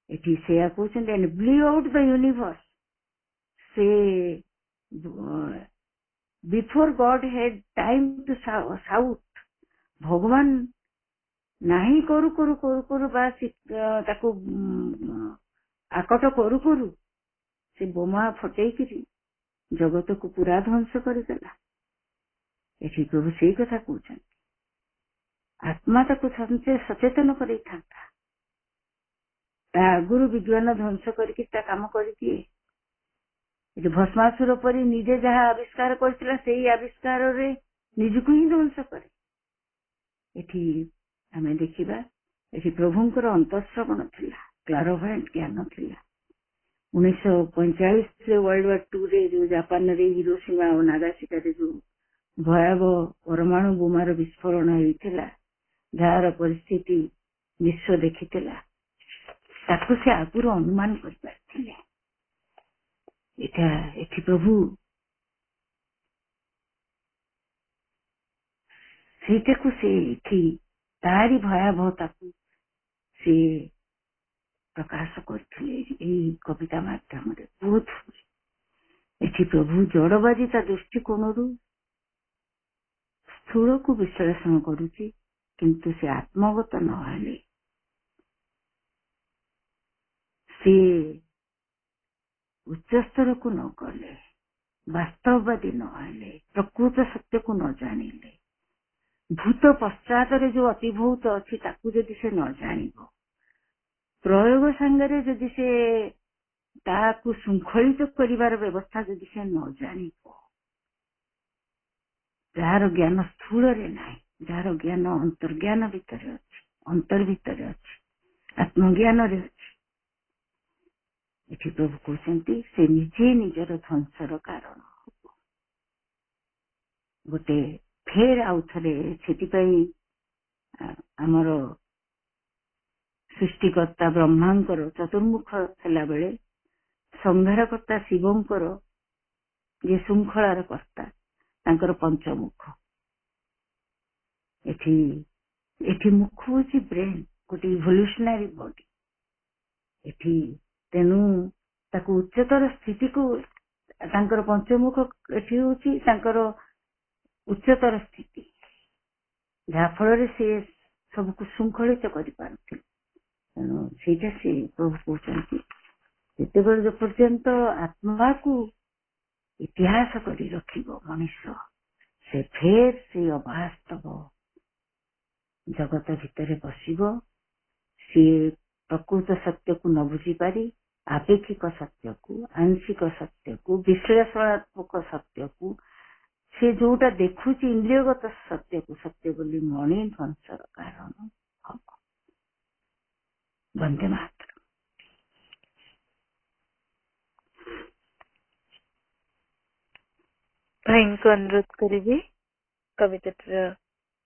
ଏଠି ସେୟା କହୁଛନ୍ତି and blew out the universe. ସେ before God had time to shout, ଭଗବାନ ନାହିଁ କରୁ କରୁ କରୁ କରୁ ବା ତାକୁ ଆକଟ କରୁ କରୁ ସେ ବୋମା ଫଟେଇକିରି ଜଗତକୁ ପୁରା ଧ୍ୱଂସ କରିଦେଲା। ଏଠି ପ୍ରଭୁ ସେଇ କଥା କହୁଛନ୍ତି। ଆତ୍ମା ତାକୁ ସଚେତନ କରେଇଥାନ୍ତା। ତା ଆଗରୁ ବିଜ୍ଞାନ ଧ୍ୱଂସ କରିକି ତା କାମ କରିଦିଏ। ଏଠି ଭସ୍ମାସୁର ପରି ନିଜେ ଯାହା ଆବିଷ୍କାର କରିଥିଲା ସେଇ ଆବିଷ୍କାରରେ ନିଜକୁ ହିଁ ଧ୍ୱଂସ କରେ। ଏଠି ଆମେ ଦେଖିବା, ଏଠି ପ୍ରଭୁଙ୍କର ଅନ୍ତଃଶ୍ରବଣ ଥିଲା, କ୍ଲାରଭଏଣ୍ଟ ଜ୍ଞାନ ଥିଲା। 1945 ୱାର୍ଲ୍ଡ ୱାର 2 ଯୋଉ ଜାପାନରେ ହିରୋସୀମା ଓ ନାଗାସାକିରେ ଯୋଉ ଭୟାବହ ପରମାଣୁ ବୋମାର ବିସ୍ଫୋରଣ ହେଇଥିଲା, ଯାହାର ପରିସ୍ଥିତି ବିଶ୍ୱ ଦେଖିଥିଲା, ତାକୁ ସେ ଆଗରୁ ଅନୁମାନ କରିପାରିଥିଲେ। ଏଠି ପ୍ରଭୁ ସେଇଟାକୁ ସେ ଏଠି ତାରି ଭୟାବହତାକୁ ସେ ପ୍ରକାଶ କରିଥିଲେ ଏଇ କବିତା ମାଧ୍ୟମରେ। ବହୁତ ଏଠି ପ୍ରଭୁ ଜଡବାଜି ତା ଦୃଷ୍ଟିକୋଣରୁ ସ୍ଥୂଳକୁ ବିଶ୍ଳେଷଣ କରୁଛି, କିନ୍ତୁ ସେ ଆତ୍ମଗତ ନହେଲେ, ସେ ଉଚ୍ଚସ୍ତରକୁ ନ ଗଲେ, ବାସ୍ତବବାଦୀ ନହେଲେ, ପ୍ରକୃତ ସତ୍ୟକୁ ନ ଜାଣିଲେ, ଭୂତ ପଶ୍ଚାତରେ ଯୋଉ ଅତିଭୂତ ଅଛି ତାକୁ ଯଦି ସେ ନ ଜାଣିବ, ପ୍ରୟୋଗ ସାଙ୍ଗରେ ଯଦି ସେ ତାକୁ ଶୃଙ୍ଖଳିତ କରିବାର ବ୍ୟବସ୍ଥା ଯଦି ସେ ନ ଜାଣିବ, ଯାହାର ଜ୍ଞାନ ସ୍ଥୂଳରେ ନାହିଁ, ଯାହାର ଜ୍ଞାନ ଅନ୍ତର୍ଜ୍ଞାନ ଭିତରେ ଅଛି, ଭିତରେ ଅଛି, ଆତ୍ମଜ୍ଞାନରେ ଅଛି, ଏଠି ପ୍ରଭୁ କହୁଛନ୍ତି ସେ ନିଜେ ନିଜର ଧ୍ୱଂସର କାରଣ ହବ। ଗୋଟେ ଫେର ଆଉ ଥରେ, ସେଥିପାଇଁ ଆମର ସୃଷ୍ଟିକର୍ତ୍ତା ବ୍ରହ୍ମାଙ୍କର ଚତୁର୍ମୁଖ ହେଲା ବେଳେ ସଂହାରକର୍ତ୍ତା ଶିବଙ୍କର ଯେ ଶୃଙ୍ଖଳାର କର୍ତ୍ତା, ତାଙ୍କର ପଞ୍ଚମୁଖ। ଏଠି ମୁଖ ହଉଛି ବ୍ରେନ୍, ଗୋଟେ ଇଭଲ୍ୟୁସନାରୀ ବଡି। ଏଠି ତେଣୁ ତାକୁ ଉଚ୍ଚତର ସ୍ଥିତିକୁ, ତାଙ୍କର ପଞ୍ଚମୁଖ ଏଠି ହଉଛି ତାଙ୍କର ଉଚ୍ଚତର ସ୍ଥିତି, ଯାହା ଫଳରେ ସେ ସବୁକୁ ଶୃଙ୍ଖଳିତ କରିପାରୁଥିଲେ। ତେଣୁ ସେଇଟା ସେ ପ୍ରଭୁ କହୁଛନ୍ତି, ଯେତେବେଳେ ପର୍ଯ୍ୟନ୍ତ ଆତ୍ମାକୁ ଇତିହାସ କରି ରଖିବ ମଣିଷ, ସେ ଫେର ସେଇ ଅବାସ୍ତବ ଜଗତ ଭିତରେ ବସିବ। ସିଏ ପ୍ରକୃତ ସତ୍ୟକୁ ନ ବୁଝିପାରି ଆପେକ୍ଷିକ ସତ୍ୟକୁ, ଆଂଶିକ ସତ୍ୟକୁ, ବିଶ୍ଳେଷଣାତ୍ମକ ସତ୍ୟକୁ, ସେ ଯୋଉଟା ଦେଖୁଛି ଇନ୍ଦ୍ରିୟଗତ ସତ୍ୟକୁ ସତ୍ୟ ବୋଲି ମଣି ଧ୍ୱଂସର କାରଣ ହବ। ବନ୍ଦେ ମାତରମ୍। ଭାଇଙ୍କୁ ଅନୁରୋଧ କରିବି କବିତାଟିର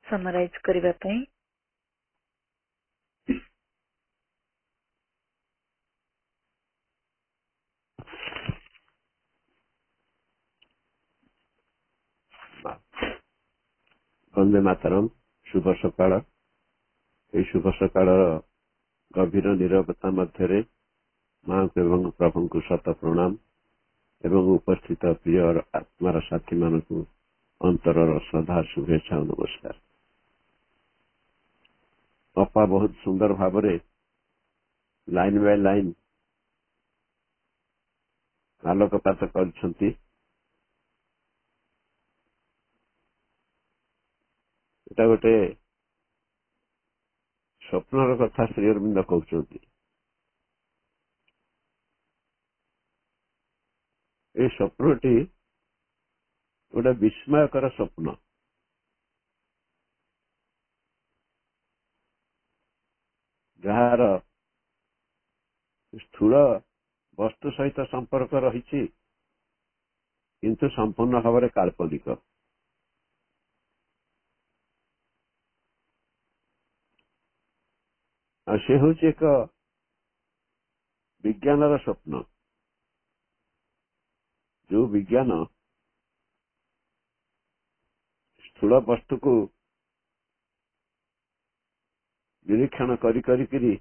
ସମରାଇଜ କରିବା ପାଇଁ। ବନ୍ଦେ ମାତରମ୍। ଶୁଭ ସକାଳ। ଏହି ଶୁଭ ସକାଳର ଗଭୀର ନିରବତା ମଧ୍ୟରେ ମାଙ୍କୁ ଏବଂ ପ୍ରଭୁଙ୍କୁ ଶତ ପ୍ରଣାମ ଏବଂ ଉପସ୍ଥିତ ପ୍ରିୟ ଆତ୍ମାର ସାଥୀମାନଙ୍କୁ ଅନ୍ତରର ଶ୍ରଦ୍ଧା ଶୁଭେଚ୍ଛା ଓ ନମସ୍କାର। ଅପା ବହୁତ ସୁନ୍ଦର ଭାବରେ ଲାଇନ ବାଇ ଲାଇନ ଆଲୋକପାତ କରିଛନ୍ତି। এটা ଗୋଟେ ସ୍ୱପ୍ନର କଥା ଶ୍ରୀ ଅରବିନ୍ଦ କହୁଛନ୍ତି। এই ସ୍ୱପ୍ନଟି ଗୋଟେ ବିସ୍ମୟକର ସ୍ୱପ୍ନ। ଯାହାର ସ୍ଥୂଳ ବସ୍ତୁ ସହିତ ସମ୍ପର୍କ ରହିଛି କିନ୍ତୁ ସମ୍ପୂର୍ଣ୍ଣ ଭାବରେ କାଳ୍ପନିକ। ଆଉ ସେ ହେଉଛି ଏକ ବିଜ୍ଞାନର ସ୍ୱପ୍ନ। ଯୋଉ ବିଜ୍ଞାନ ସ୍ଥୂଳ ବସ୍ତୁକୁ ନିରୀକ୍ଷଣ କରି କରିକିରି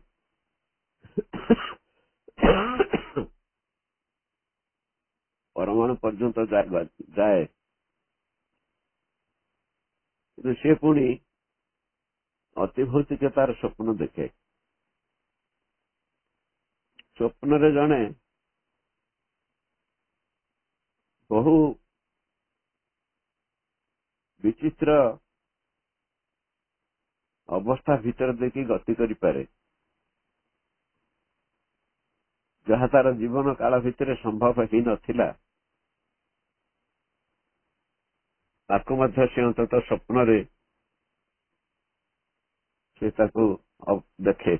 ପରମାଣୁ ପର୍ଯ୍ୟନ୍ତ ଯାଏ, କିନ୍ତୁ ସେ ପୁଣି ଅତିଭୌତିକତାର ସ୍ୱପ୍ନ ଦେଖେ। ସ୍ୱପ୍ନରେ ଜଣେ ବହୁ ବିଚିତ୍ର ଅବସ୍ଥା ଭିତରେ ଦେଇକି ଗତି କରିପାରେ, ଯାହା ତାର ଜୀବନ କାଳ ଭିତରେ ସମ୍ଭବ ହେଇନଥିଲା। ତାକୁ ମଧ୍ୟ ସେ ଅନ୍ତତଃ ସ୍ୱପ୍ନରେ ସେ ତାକୁ ଦେଖେ।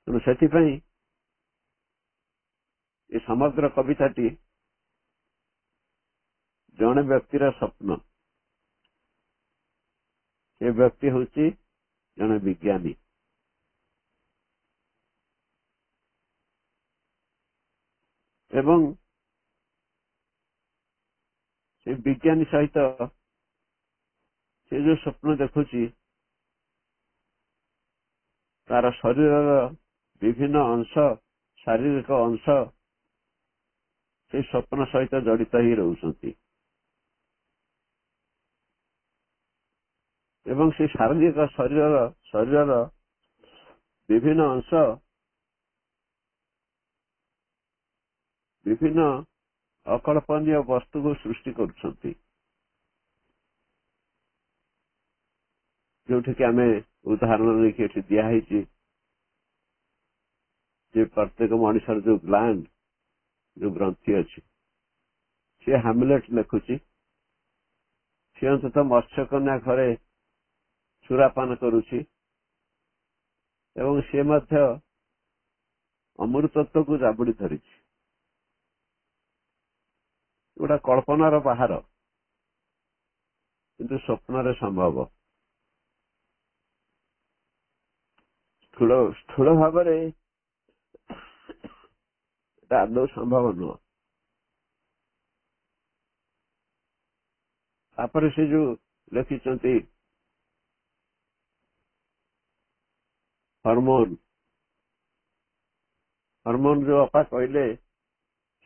ତେଣୁ ସେଥିପାଇଁ ଏ ସମଗ୍ର କବିତାଟି ଜଣେ ବ୍ୟକ୍ତିର ସ୍ୱପ୍ନ। ସେ ବ୍ୟକ୍ତି ହେଉଛି ଜଣେ ବିଜ୍ଞାନୀ। ଏବଂ ସେ ବିଜ୍ଞାନୀ ସହିତ ସେ ଯୋଉ ସ୍ୱପ୍ନ ଦେଖୁଛି ତାର ଶରୀରର ବିଭିନ୍ନ ଅଂଶ, ଶାରୀରିକ ଅଂଶ ସେ ସ୍ୱପ୍ନ ସହିତ ଜଡ଼ିତ ହେଇ ରହୁଛନ୍ତି ଏବଂ ସେ ଶାରୀରିକ ଶରୀରର ବିଭିନ୍ନ ଅଂଶ ବିଭିନ୍ନ ଅକଳ୍ପନୀୟ ବସ୍ତୁକୁ ସୃଷ୍ଟି କରୁଛନ୍ତି। ଯୋଉଠିକି ଆମେ ଉଦାହରଣ ନେଇକି ଏଠି ଦିଆହେଇଛି ଯେ ପ୍ରତ୍ୟେକ ମଣିଷର ଯୋଉ ଗ୍ଲାଣ୍ଡ, ଯୋଉ ଗ୍ରନ୍ଥି ଅଛି, ସେ ହାମଲେଟ ଲେଖୁଛି। ସେ ଅନ୍ତତଃ ମତ୍ସ୍ୟକନ୍ୟା ଘରେ ସୁରାପାନ କରୁଛି ଏବଂ ସେ ମଧ୍ୟ ଅମୃତତ୍ୱକୁ ଜାବୁଡି ଧରିଛି। ଗୋଟା କଳ୍ପନାର ବାହାର, କିନ୍ତୁ ସ୍ୱପ୍ନରେ ସମ୍ଭବ। ସ୍ଥୂଳ ଭାବରେ এটা ଆଦୌ ସମ୍ଭବ ନୁହଁ। ତାପରେ ସେ ଯୋଉ ଲେଖିଛନ୍ତି ହରମୋନ ଯୋଉ ଅପା କହିଲେ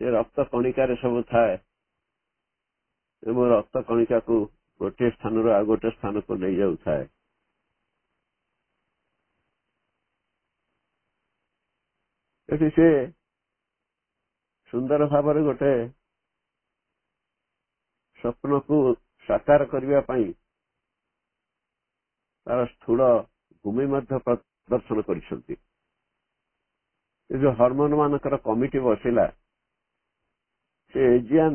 ସେ ରକ୍ତ କଣିକାରେ ସବୁ ଥାଏ ଏବଂ ରକ୍ତ କଣିକାକୁ ଗୋଟିଏ ସ୍ଥାନରୁ ଆଉ ଗୋଟିଏ ସ୍ଥାନକୁ ନେଇଯାଉଥାଏ। ଏଠି ସେ ସୁନ୍ଦର ଭାବରେ ଗୋଟେ ସ୍ୱପ୍ନକୁ ସାକାର କରିବା ପାଇଁ ତାର ସ୍ଥୂଳ ଭୂମି ମଧ୍ୟ ଦର୍ଶନ କରିଛନ୍ତି। ଏ ଯୋଉ ହରମୋନ ମାନଙ୍କର କମିଟି ବସିଲା, ସେ ଏଜିଆନ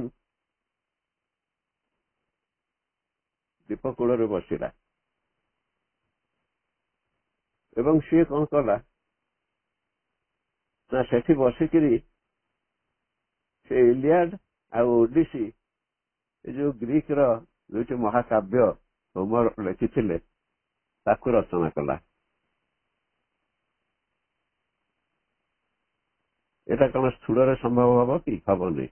ଦ୍ୱୀପକୂଳରେ ବସିଲା ଏବଂ ସିଏ କଣ କଲା ନା ସେଠି ବସିକିରି ସେ ଇଲିଆଡ ଆଉ ଓଡିସି ଏ ଯୋଉ ଗ୍ରୀକ ର ଦୁଇଟି ମହାକାବ୍ୟ ହୋମର ଲେଖିଥିଲେ ତାକୁ ରଚନା କଲା। এটা କଣ ସ୍ଥୂଳରେ ସମ୍ଭବ ହବ କି? ହବନି।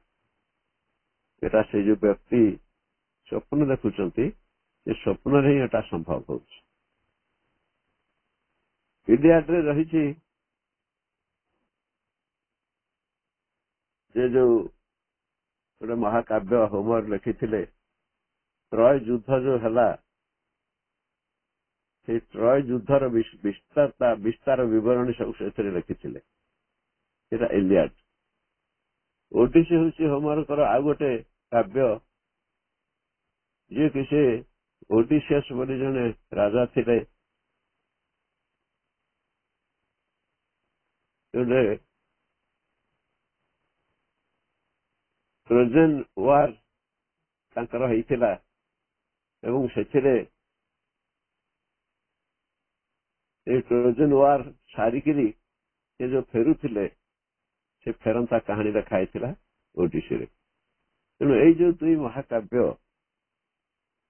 এটা ସେ ଯୋଉ ବ୍ୟକ୍ତି ସ୍ୱପ୍ନ ଦେଖୁଛନ୍ତି ସେ ସ୍ୱପ୍ନରେ ହିଁ ଏଟା ସମ୍ଭବ ହଉଛି। ଇଲିଆଡରେ ରହିଛି ସେ ଯୋଉ ଗୋଟେ ମହାକାବ୍ୟ ହୋମର ଲେଖିଥିଲେ, ତ୍ରୟ ଯୁଦ୍ଧ ଯୋଉ ହେଲା ସେଇ ତ୍ରୟ ଯୁଦ୍ଧର ବିସ୍ତାର ବିବରଣୀ ସବୁ ସେଥିରେ ଲେଖିଥିଲେ, ସେଟା ଇଲିଆଡ। ଓଡିସି ହେଉଛି ହୋମରଙ୍କର ଆଉ ଗୋଟେ କାବ୍ୟ, ଯିଏକି ସେ ଓଡିସିୟସ୍ ବୋଲି ଜଣେ ରାଜା ଥିଲେ, ଟ୍ରୋଜେନ ୱାର ତାଙ୍କର ହେଇଥିଲା ଏବଂ ସେଥିରେ এই ଟ୍ରୋଜେନ ୱାର ସାରିକିରି ସେ ଯୋଉ ଫେରୁଥିଲେ ସେ ଫେରନ୍ତା କାହାଣୀ ଲେଖା ହେଇଥିଲା ଓଡିସିରେ। ତେଣୁ ଏଇ ଯୋଉ ଦୁଇ ମହାକାବ୍ୟ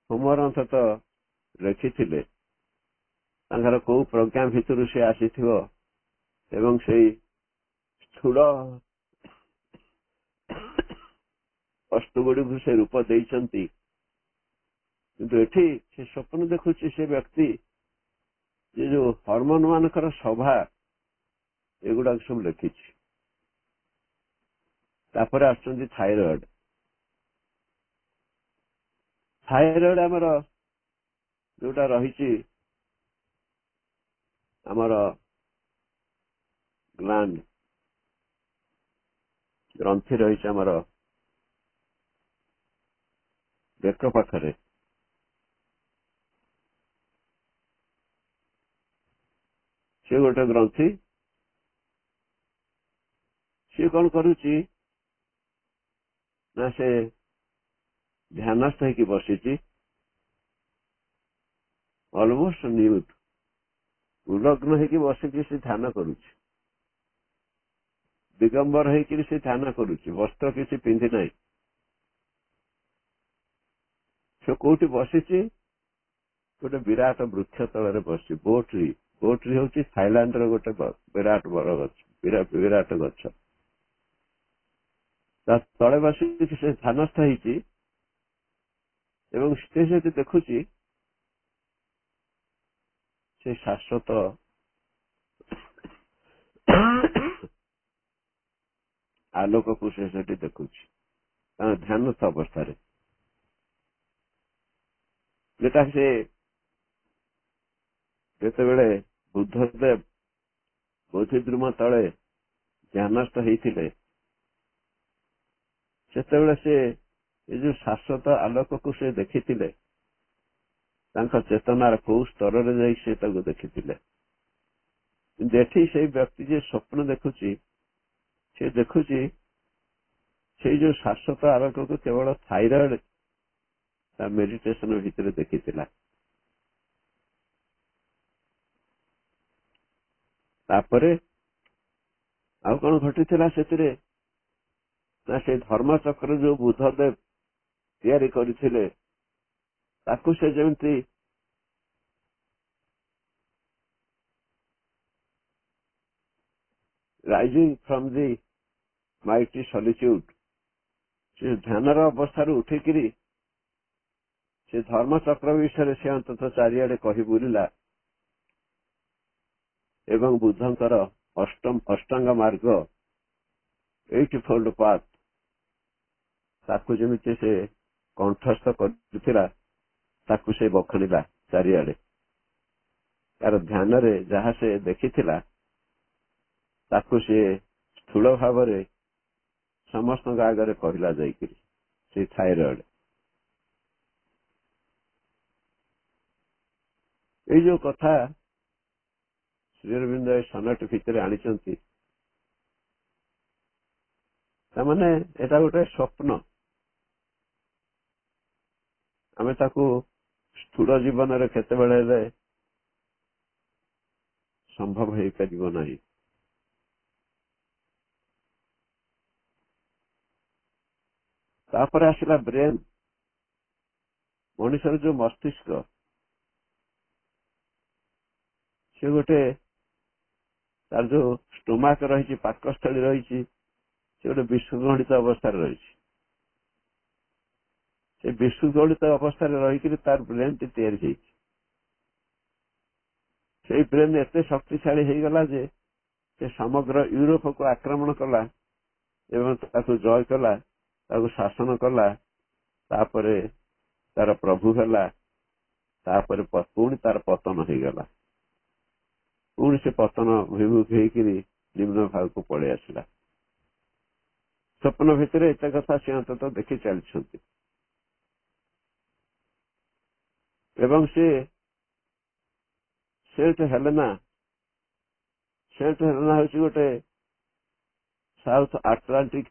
ହୋମର ଅନ୍ତତଃ ଲେଖିଥିଲେ, ତାଙ୍କର କୋଉ ପ୍ରଜ୍ଞା ଭିତରୁ ସେ ଆସିଥିବ ଏବଂ ସେଇ ସ୍ଥୂଳ ବସ୍ତୁଗୁଡ଼ିକୁ ସେ ରୂପ ଦେଇଛନ୍ତି। କିନ୍ତୁ ଏଠି ସେ ସ୍ୱପ୍ନ ଦେଖୁଛି ସେ ବ୍ୟକ୍ତି ଯେ ଯୋଉ ହରମୋନ ମାନଙ୍କର ସଭା ଏଗୁଡାକ ସବୁ ଲେଖିଛି। ତାପରେ ଆସୁଛନ୍ତି ଥାଇରଏଡ। ଥାଇରଏଡ ଆମର ଯୋଉଟା ରହିଛି ଆମର ଗ୍ଲାଣ୍ଡ ଗ୍ରନ୍ଥି ରହିଛି ଆମର ବେକ ପାଖରେ, ସେ ଗୋଟେ ଗ୍ରନ୍ଥି। ସିଏ କଣ କରୁଛି ନା ସେ ଧ୍ୟାନସ୍ଥ ହେଇକି ବସିଛି, ଅଲମୋଷ୍ଟ ନ୍ୟୁଡ୍, ଉଲଗ୍ନ ହେଇକି ବସିକି ସେ ଧ୍ୟାନ କରୁଛି, ଦିଗମ୍ବର ହେଇକିରି ସେ ଧ୍ୟାନ କରୁଛି, ବସ୍ତ୍ର କିଛି ପିନ୍ଧି ନାହିଁ। ସେ କୋଉଠି ବସିଛି? ଗୋଟେ ବିରାଟ ବୃକ୍ଷ ତଳରେ ବସିଛି, ବୋଟ୍ରି। ବୋଟ୍ରି ହେଉଛି ଥାଇଲାଣ୍ଡର ଗୋଟେ ବିରାଟ ବଡ ଗଛ, ବିରାଟ ଗଛ। ତା ତଳେ ବସିକି ସେ ଧ୍ୟାନସ୍ଥ ହେଇଛି ଏବଂ ସେ ସେଠି ଦେଖୁଛି ସେ ଶାଶ୍ୱତ ଆଲୋକକୁ ସେ ସେଠି ଦେଖୁଛି ତାଙ୍କ ଧ୍ୟାନସ୍ଥ ଅବସ୍ଥାରେ। ଯେଟା ସେ ଯେତେବେଳେ ବୁଦ୍ଧଦେବ ବୋଧିଦ୍ରୁମ ତଳେ ଧ୍ୟାନସ୍ଥ ହେଇଥିଲେ ସେତେବେଳେ ସେ ଏ ଯୋଉ ଶାଶ୍ୱତ ଆଲୋକକୁ ସେ ଦେଖିଥିଲେ, ତାଙ୍କ ଚେତନାର କୋଉ ସ୍ତରରେ ଯାଇ ସେ ତାକୁ ଦେଖିଥିଲେ। କିନ୍ତୁ ଏଠି ସେଇ ବ୍ୟକ୍ତି ଯେ ସ୍ୱପ୍ନ ଦେଖୁଛି, ସେ ଦେଖୁଛି ସେଇ ଯୋଉ ଶାଶ୍ୱତ ଆଲୋକକୁ କେବଳ ଥାଇରଏଡ ତା ମେଡିଟେସନ ଭିତରେ ଦେଖିଥିଲା। ତାପରେ ଆଉ କଣ ଘଟିଥିଲା ସେଥିରେ ନା ସେ ଧର୍ମଚକ୍ର ଯୋଉ ବୁଦ୍ଧଦେବ ତିଆରି କରିଥିଲେ ତାକୁ ସେ ଯେମିତି ରାଇଜିଂ ଫ୍ରମ୍ ଦି ମାଇଟି ସଲିଚ୍ୟୁଡ, ସେ ଧ୍ୟାନର ଅବସ୍ଥାରୁ ଉଠିକିରି ସେ ଧର୍ମଚକ୍ର ବିଷୟରେ ସେ ଅନ୍ତତଃ ଚାରିଆଡେ କହି ବୁଲିଲା ଏବଂ ବୁଦ୍ଧଙ୍କର ଅଷ୍ଟାଙ୍ଗ ମାର୍ଗ, ଏଇଟ୍ ଫୋଲ୍ଡ ପାଥ, ତାକୁ ଯେମିତି ସେ କଣ୍ଠସ୍ଥ କରିଥିଲା ତାକୁ ସେ ବଖାଣିଲା ଚାରିଆଡେ। ତାର ଧ୍ୟାନରେ ଯାହା ସେ ଦେଖିଥିଲା ତାକୁ ସେ ସ୍ଥୂଳ ଭାବରେ ସମସ୍ତଙ୍କ ଆଗରେ କହିଲା ଯାଇକିରି ସେଇ ଥାଇରଏଡ। ଏଇ ଯୋଉ କଥା ଶ୍ରୀ ଅରବିନ୍ଦ ଏ ସନେଟ ଭିତରେ ଆଣିଛନ୍ତି। ତାମାନେ ଏଟା ଗୋଟେ ସ୍ୱପ୍ନ, ଆମେ ତାକୁ ସ୍ଥୂଳ ଜୀବନରେ କେତେବେଳେ ହେଲେ ସମ୍ଭବ ହେଇପାରିବ ନାହିଁ। ତାପରେ ଆସିଲା ବ୍ରେନ୍, ମଣିଷର ଯୋଉ ମସ୍ତିଷ୍କ, ସେ ଗୋଟେ ତାର ଯୋଉ ଷ୍ଟୋମାକ ରହିଛି, ପାକସ୍ଥଳୀ ରହିଛି, ସେ ଗୋଟେ ବିଶୃଙ୍ଖଳିତ ଅବସ୍ଥାରେ ରହିଛି। ସେ ବିଶୃଙ୍ଖଳିତ ଅବସ୍ଥାରେ ରହିକରି ତାର ବ୍ରେନ୍ ଟି ତିଆରି ହେଇଛି। ସେଇ ବ୍ରେନ୍ ଏତେ ଶକ୍ତିଶାଳୀ ହେଇଗଲା ଯେ ସେ ସମଗ୍ର ୟୁରୋପକୁ ଆକ୍ରମଣ କଲା ଏବଂ ତାକୁ ଜୟ କଲା, ତାକୁ ଶାସନ କଲା, ତାପରେ ତାର ପ୍ରଭୁ ହେଲା, ତାପରେ ପୁଣି ତାର ପତନ ହେଇଗଲା। ପୁଣି ସେ ପତନ ଅଭିମୁଖ ହେଇକିରି ନିମ୍ନ ଭାଗକୁ ପଳେଇ ଆସିଲା। ସ୍ୱପ୍ନ ଭିତରେ ଏତେ କଥା ସେ ଅନ୍ତତଃ ଦେଖି ଚାଲିଛନ୍ତି। ଏବଂ ସେଣ୍ଟ ହେଲେନା ହେଉଛି ଗୋଟେ ସାଉଥ ଆଟଲାଣ୍ଟିକ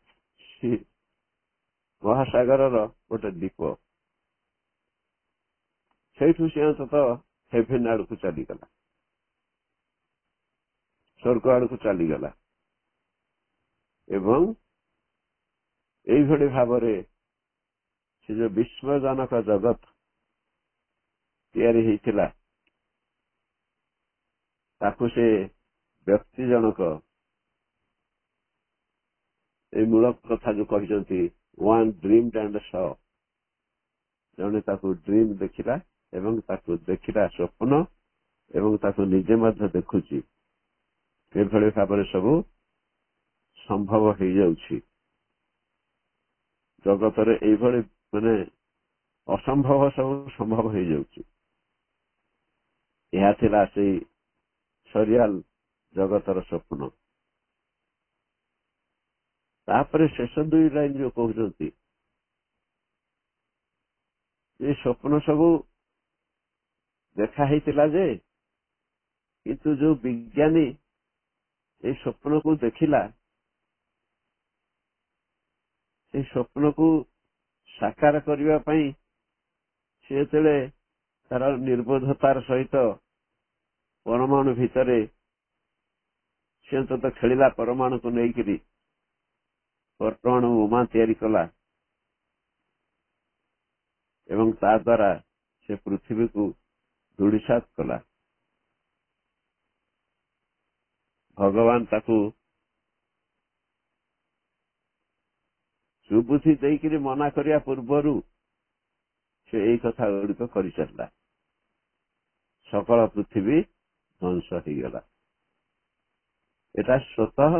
ମହାସାଗରର ଗୋଟେ ଦ୍ୱୀପ। ସେଇଠୁ ସେ ଅନ୍ତତଃ ହେଭେନ୍ ଆଡକୁ ଚାଲିଗଲା, ସ୍ୱର୍ଗ ଆଡକୁ ଚାଲିଗଲା। ଏବଂ ଏଇଭଳି ଭାବରେ ସେ ଯୋଉ ବିସ୍ମୟଜନକ ଜଗତ ତିଆରି ହେଇଥିଲା, ତାକୁ ସେ ବ୍ୟକ୍ତି ଜଣକ ଏଇ ମୂଳ କଥା ଯୋଉ କହିଛନ୍ତି, ୱାନ୍ ଡ୍ରିମ୍ଡ ଆଣ୍ଡ ସ, ଜଣେ ତାକୁ ଡ୍ରିମ୍ ଦେଖିଲା ଏବଂ ତାକୁ ଦେଖିଲା ସ୍ୱପ୍ନ, ଏବଂ ତାକୁ ନିଜେ ମଧ୍ୟ ଦେଖୁଛି। ଏଭଳି ଭାବରେ ସବୁ ସମ୍ଭବ ହେଇଯାଉଛି ଜଗତରେ। ଏଇଭଳି ଅସମ୍ଭବ ସବୁ ସମ୍ଭବ ହେଇଯାଉଛି। ଏହା ଥିଲା ସେଇ ସରିଆଲ ଜଗତର ସ୍ୱପ୍ନ। ତାପରେ ଶେଷ ଦୁଇ ଲାଇନ ଯୋଉ କହୁଛନ୍ତି, ଏ ସ୍ୱପ୍ନ ସବୁ ଦେଖା ହେଇଥିଲା ଯେ, କିନ୍ତୁ ଯୋଉ ବିଜ୍ଞାନୀ ଏଇ ସ୍ୱପ୍ନକୁ ଦେଖିଲା, ସେଇ ସ୍ୱପ୍ନକୁ ସାକାର କରିବା ପାଇଁ ସେ ଯେତେବେଳେ ତାର ନିର୍ବୋଧତାର ସହିତ ପରମାଣୁ ଭିତରେ ସେ ଅନ୍ତତଃ ଖେଳିଲା, ପରମାଣୁକୁ ନେଇକିରି ପରମାଣୁ ବୋମା ତିଆରି କଲା ଏବଂ ତା ଦ୍ୱାରା ସେ ପୃଥିବୀକୁ ଧୂଳିସାତ୍ କଲା। ଭଗବାନ ତାକୁ ସୁବୁଦ୍ଧି ଦେଇକିରି ମନା କରିବା ପୂର୍ବରୁ ସେ ଏଇ କଥା ଗୁଡିକ କରିଚାଲିଲା। ସକଳ ପୃଥିବୀ ଧ୍ୱଂସ ହେଇଗଲା। ଏଟା ସ୍ୱତଃ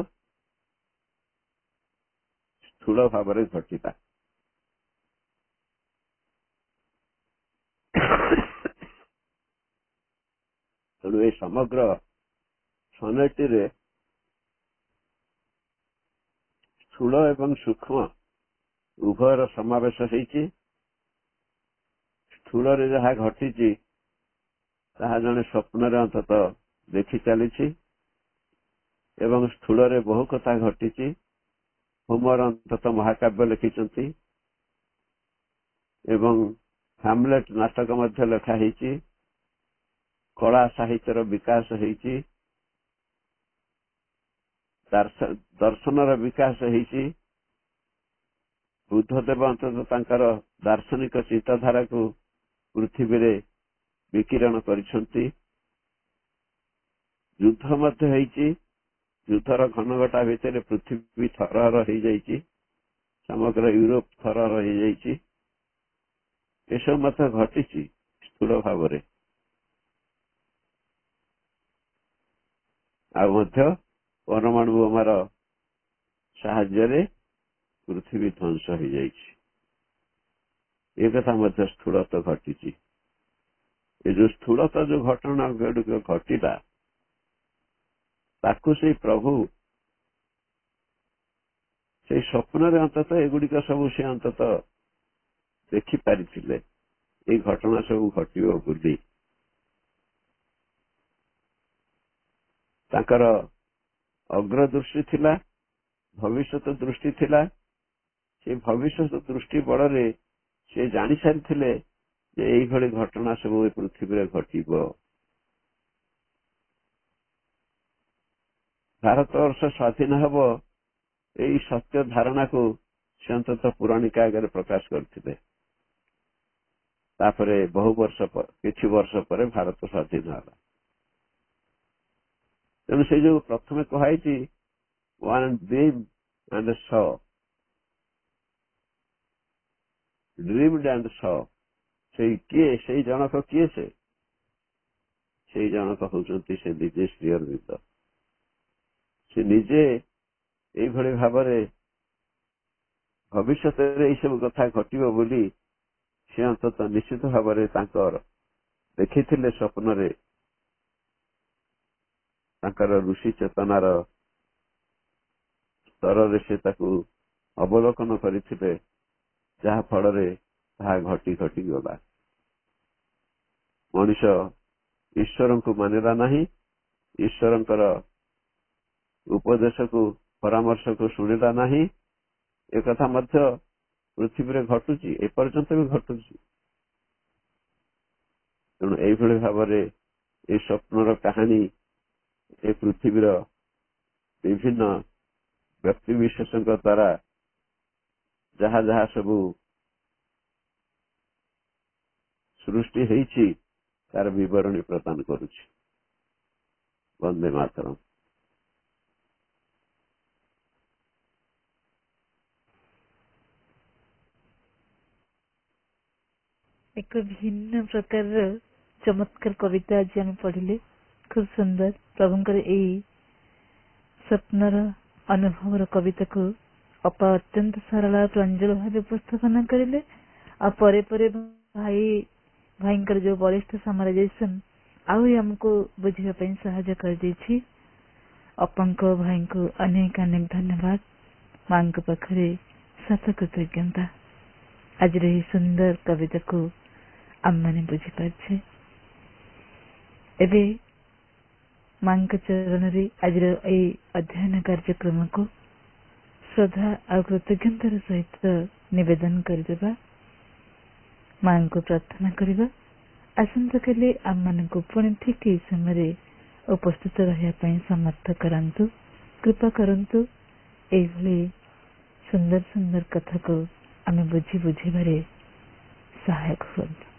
ସ୍ଥୂଳ ଭାବରେ ଘଟିଲା। ତେଣୁ ଏ ସମଗ୍ର ସନେଟିରେ ସ୍ଥୂଳ ଏବଂ ସୂକ୍ଷ୍ମ ଉଭୟର ସମାବେଶ ହେଇଛି। ସ୍ଥୂଳରେ ଯାହା ଘଟିଛି ତାହା ଜଣେ ସ୍ୱପ୍ନରେ ଅନ୍ତତଃ ଦେଖି ଚାଲିଛି ଏବଂ ସ୍ଥୂଳରେ ବହୁ କଥା ଘଟିଛି। ହୋମର ଅନ୍ତତଃ ମହାକାବ୍ୟ ଲେଖିଛନ୍ତି ଏବଂ ହାମଲେଟ୍ ନାଟକ ମଧ୍ୟ ଲେଖା ହେଇଛି। କଳା ସାହିତ୍ୟର ବିକାଶ ହେଇଛି, ଦର୍ଶନର ବିକାଶ ହେଇଛି। ବୁଦ୍ଧଦେବ ଅନ୍ତତଃ ତାଙ୍କର ଦାର୍ଶନିକ ଚିନ୍ତାଧାରାକୁ ପୃଥିବୀରେ ବିକିରଣ କରିଛନ୍ତି। ଯୁଦ୍ଧ ମଧ୍ୟ ହେଇଛି। ଯୁଦ୍ଧର ଘନଘଟା ଭିତରେ ପୃଥିବୀ ଥରହର ହେଇଯାଇଛି, ସମଗ୍ର ୟୁରୋପ ଥରହର ହେଇଯାଇଛି। ଏସବୁ ମଧ୍ୟ ଘଟିଛି ସ୍ଥୂଳ ଭାବରେ। ଆଉ ମଧ୍ୟ ପରମାଣୁ ବୋମାର ସାହାଯ୍ୟରେ ପୃଥିବୀ ଧ୍ୱଂସ ହେଇଯାଇଛି। ଏ କଥା ମଧ୍ୟ ସ୍ଥୂଳତ ଘଟିଛି। ଏ ଯୋଉ ସ୍ଥୂଳତ ଯୋଉ ଘଟଣା ଗୁଡ଼ିକ ଘଟିଲା, ତାକୁ ସେଇ ପ୍ରଭୁ ସେଇ ସ୍ୱପ୍ନରେ ଅନ୍ତତଃ ଏଗୁଡିକ ସବୁ ସେ ଅନ୍ତତଃ ଦେଖିପାରିଥିଲେ, ଏଇ ଘଟଣା ସବୁ ଘଟିବ ବୋଲି। ତାଙ୍କର ଅଗ୍ରଦୃଷ୍ଟି ଥିଲା, ଭବିଷ୍ୟତ ଦୃଷ୍ଟି ଥିଲା। ସେ ଭବିଷ୍ୟତ ଦୃଷ୍ଟି ବଳରେ ସେ ଜାଣି ସାରିଥିଲେ ଯେ ଏଇଭଳି ଘଟଣା ସବୁ ଏ ପୃଥିବୀରେ ଘଟିବ। ଭାରତବର୍ଷ ସ୍ୱାଧୀନ ହେବ, ଏଇ ସତ୍ୟ ଧାରଣାକୁ ସେ ଅନ୍ତତଃ ପୁରାଣିକ ଆଗରେ ପ୍ରକାଶ କରିଥିଲେ। ତାପରେ କିଛି ବର୍ଷ ପରେ ଭାରତ ସ୍ୱାଧୀନ ହେଲା। ତେଣୁ ସେ ଯୋଉ ପ୍ରଥମେ କୁହାଯାଇଛି one dream and saw, dreamed and saw, ସେଇ ଜଣକ କିଏ? ସେଇ ଜଣକ ହଉଛନ୍ତି ସେ ନିଜେ ଶ୍ରୀ ଅରବିନ୍ଦ। ସେ ନିଜେ ଏଇଭଳି ଭାବରେ ଭବିଷ୍ୟତରେ ଏଇ ସବୁ କଥା ଘଟିବ ବୋଲି ସେ ଅନ୍ତତଃ ନିଶ୍ଚିତ ଭାବରେ ତାଙ୍କର ଦେଖିଥିଲେ ସ୍ୱପ୍ନରେ। ତାଙ୍କର ଋଷି ଚେତନାର ସ୍ତରରେ ସେ ତାକୁ ଅବଲୋକନ କରିଥିଲେ, ଯାହା ଫଳରେ ତାହା ଘଟି ଗଲା। ମଣିଷ ଈଶ୍ୱରଙ୍କୁ ମାନିଲା ନାହିଁ, ଈଶ୍ୱରଙ୍କର ଉପଦେଶକୁ ପରାମର୍ଶକୁ ଶୁଣିଲା ନାହିଁ। ଏକଥା ମଧ୍ୟ ପୃଥିବୀରେ ଘଟୁଛି, ଏପର୍ଯ୍ୟନ୍ତ ବି ଘଟୁଛି। ତେଣୁ ଏଇଭଳି ଭାବରେ এই ସ୍ୱପ୍ନର କାହାଣୀ ଏ ପୃଥିବୀର ବିଭିନ୍ନ ବ୍ୟକ୍ତି ବିଶେଷଙ୍କ ଦ୍ୱାରା ଯାହା ଯାହା ସବୁ ସୃଷ୍ଟି ହେଇଛି ତାର ବିବରଣୀ ପ୍ରଦାନ କରୁଛି। ବନ୍ଦେ ମାତରମ୍। ଏକ ଭିନ୍ନ ପ୍ରକାରର ଚମତ୍କାର କବିତା ଆଜି ଆମେ ପଢିଲେ। ଖୁବ ସୁନ୍ଦର। ପ୍ରଭୁଙ୍କର ଏଇ ସ୍ୱପ୍ନର ଅନୁଭବର କବିତାକୁ ଅପା ଅତ୍ୟନ୍ତ ସରଳ ପ୍ରାଞ୍ଜଳ ଭାବେ ଉପସ୍ଥାପନ କରିଲେ। ଆଉ ପରେ ପରେ ଭାଇଙ୍କର ଯୋଉ ବଳିଷ୍ଠ ସମରାଇଜେସନ ଆହୁରି ଆମକୁ ବୁଝିବା ପାଇଁ ସାହାଯ୍ୟ କରିଦେଇଛି। ଅପାଙ୍କ ଭାଇଙ୍କୁ ଅନେକ ଅନେକ ଧନ୍ୟବାଦ। ମାଙ୍କ ପାଖରେ ଶତ କୃତଜ୍ଞତା। ଆଜିର ଏହି ସୁନ୍ଦର କବିତାକୁ ଆମମାନେ ବୁଝିପାରିଛେ। ଏବେ ମାଙ୍କ ଚରଣରେ ଆଜିର ଏହି ଅଧ୍ୟୟନ କାର୍ଯ୍ୟକ୍ରମକୁ ଶ୍ରଦ୍ଧା ଆଉ କୃତଜ୍ଞତାର ସହିତ ନିବେଦନ କରିଦେବା। ମାଙ୍କୁ ପ୍ରାର୍ଥନା କରିବା ଆସନ୍ତାକାଲି ଆମମାନଙ୍କୁ ପୁଣି ଠିକ ଏହି ସମୟରେ ଉପସ୍ଥିତ ରହିବା ପାଇଁ ସମର୍ଥ କରାନ୍ତୁ, କୃପା କରନ୍ତୁ। ଏଇଭଳି ସୁନ୍ଦର ସୁନ୍ଦର କଥାକୁ ଆମେ ବୁଝିବାରେ ସହାୟକ ହୁଅନ୍ତୁ।